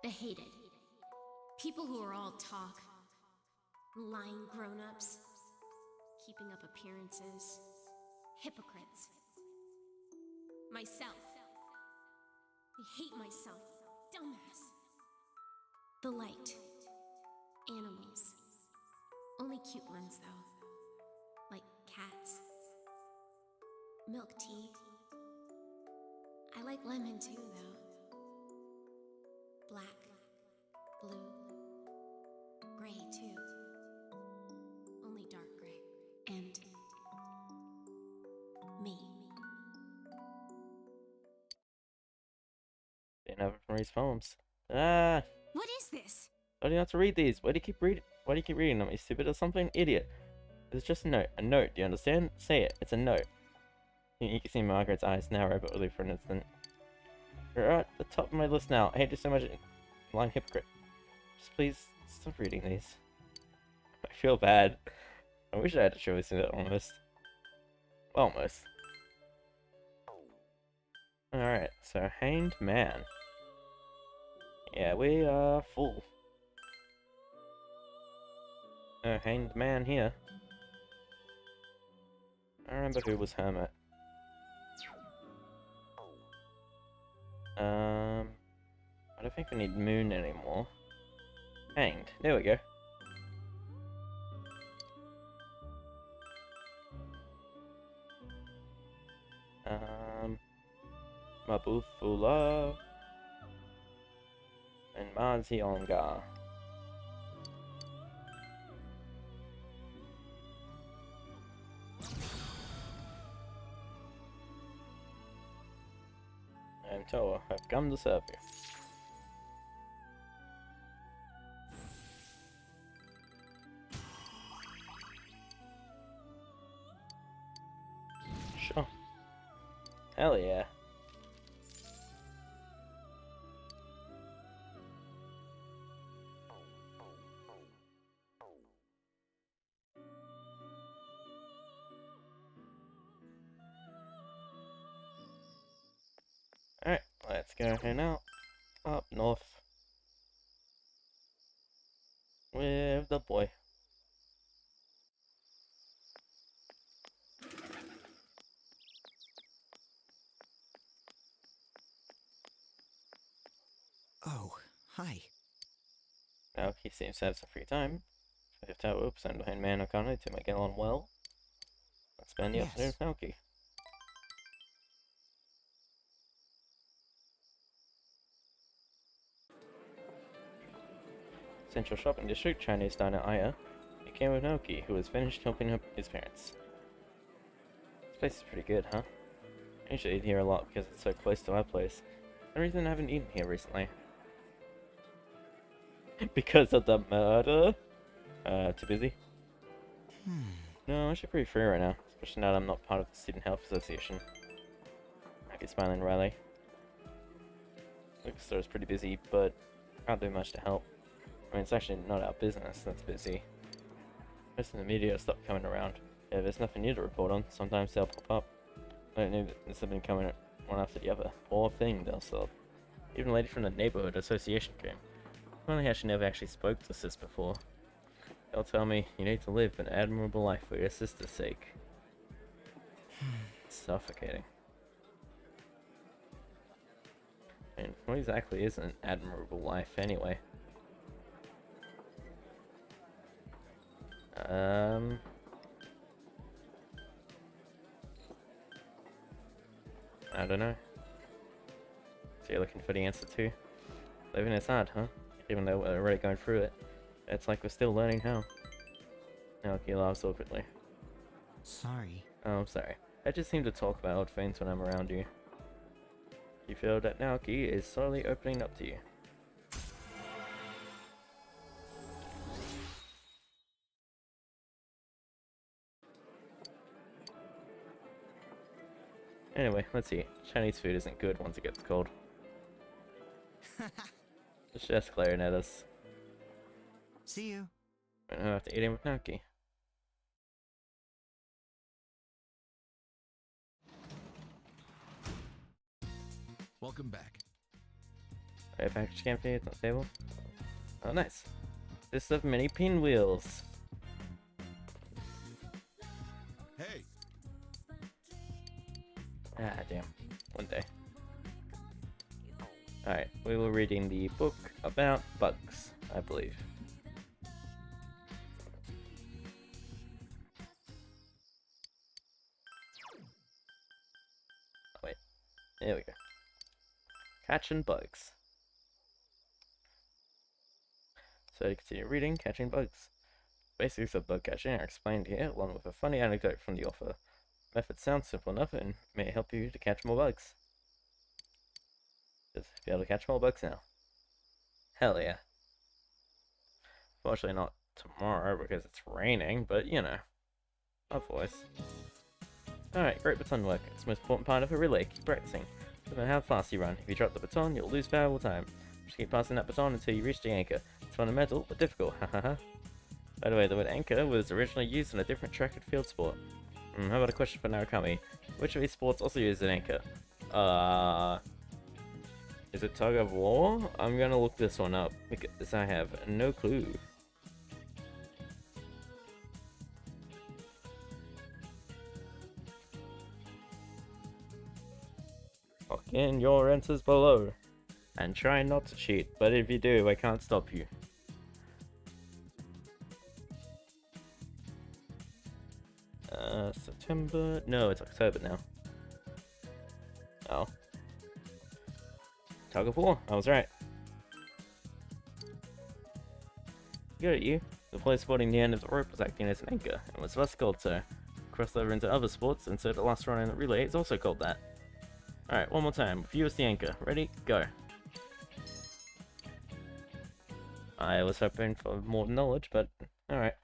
The hated. People who are all talk. Lying grown-ups. Keeping up appearances. Hypocrites. Myself. I hate myself. Dumbass. The light. Animals. Only cute ones, though. Like cats. Milk tea. I like lemon too, though. Black. Blue. Gray, too. Only dark gray. And me. Didn't have it from Reed's poems. Ah, What is this? I don't have to read these. Why do you keep reading? Why do you keep reading them? Are you stupid or something? Idiot. It's just a note. A note. Do you understand? Say it. It's a note. You can see Margaret's eyes narrow but relief for an instant. You're at the top of my list now. I hate you so much. Lying hypocrite. Just please stop reading these. I feel bad. I wish I had a choice in it almost. Almost. Alright, so Hanged Man. Yeah, we are full. No Hanged Man here. I remember who was Hermit. I don't think we need Moon anymore. Hanged. There we go. Mabufula and Mazionga. I am Toa. I've come to serve you. Sure. Hell yeah. Alright, let's go here now. Up north. With the boy. Oh, hi. Now he seems to have some free time. So if that oops, I'm behind Man Okano to make it on well. Let's spend the afternoon with Naoki. Central Shopping District, Chinese diner Aya. He came with Naoki, who was finished helping his parents. This place is pretty good, huh? I usually eat here a lot because it's so close to our place. The reason I haven't eaten here recently. Because of the murder? Too busy? No, I'm actually pretty free right now, especially now that I'm not part of the Student Health Association. I keep smiling Riley. Liquor store is pretty busy, but can't do much to help. I mean, it's actually not our business that's busy. Most of the media stopped coming around. Yeah, there's nothing new to report on. Sometimes they'll pop up. I don't know that there's something coming one after the other. Or thing they'll stop. Even a lady from the neighborhood association came. Funny how she never actually spoke to Sis before. They'll tell me, you need to live an admirable life for your sister's sake. It's suffocating. And what exactly is an admirable life anyway? I don't know. So you're looking for the answer too? Living is hard, huh? Even though we're already going through it. It's like we're still learning how. Naoki laughs awkwardly. Sorry. Oh, I'm sorry. I just seem to talk about old things when I'm around you. You feel that Naoki is slowly opening up to you. Anyway, let's see. Chinese food isn't good once it gets cold. It's just glaring at us. See you. I don't have to eat him with Naoki. Welcome back. Alright, package can for you, it's on the table. Oh, nice. This of many pinwheels. Hey, Ah, damn. One day. Alright, we were reading the book about bugs, I believe. Oh, wait. There we go. Catching bugs. So to continue reading, Catching Bugs. Basics of bug catching are explained here, along with a funny anecdote from the author. Method sounds simple enough and may help you to catch more bugs. Just be able to catch more bugs now. Hell yeah. Fortunately not tomorrow because it's raining, but you know, otherwise. Alright, great baton work. It's the most important part of a relay. Keep practicing. No matter how fast you run, if you drop the baton, you'll lose valuable time. Just keep passing that baton until you reach the anchor. It's fundamental, but difficult, hahaha. By the way, the word anchor was originally used in a different track and field sport. How about a question for Narukami? Which of these sports also uses an anchor? Is it tug of war? I'm gonna look this one up, because I have no clue. Lock in your answers below. And try not to cheat, but if you do, I can't stop you. September? No, it's October now. Oh. Tug of war, I was right. Good at you. The player supporting the end of the rope was acting as an anchor, and was thus called so. Crossed over into other sports, and so the last run in the relay is also called that. Alright, one more time. With you as the anchor. Ready? Go. I was hoping for more knowledge, but alright.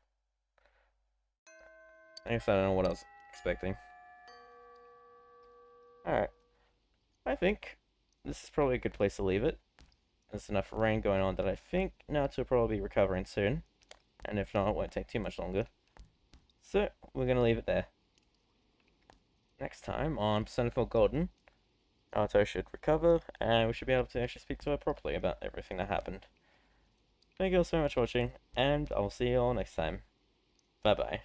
I guess I don't know what I was expecting. Alright. I think this is probably a good place to leave it. There's enough rain going on that I think Naoto will probably be recovering soon. And if not, it won't take too much longer. So, we're going to leave it there. Next time on Persona 4 Golden, Naoto should recover, and we should be able to actually speak to her properly about everything that happened. Thank you all so much for watching, and I'll see you all next time. Bye bye.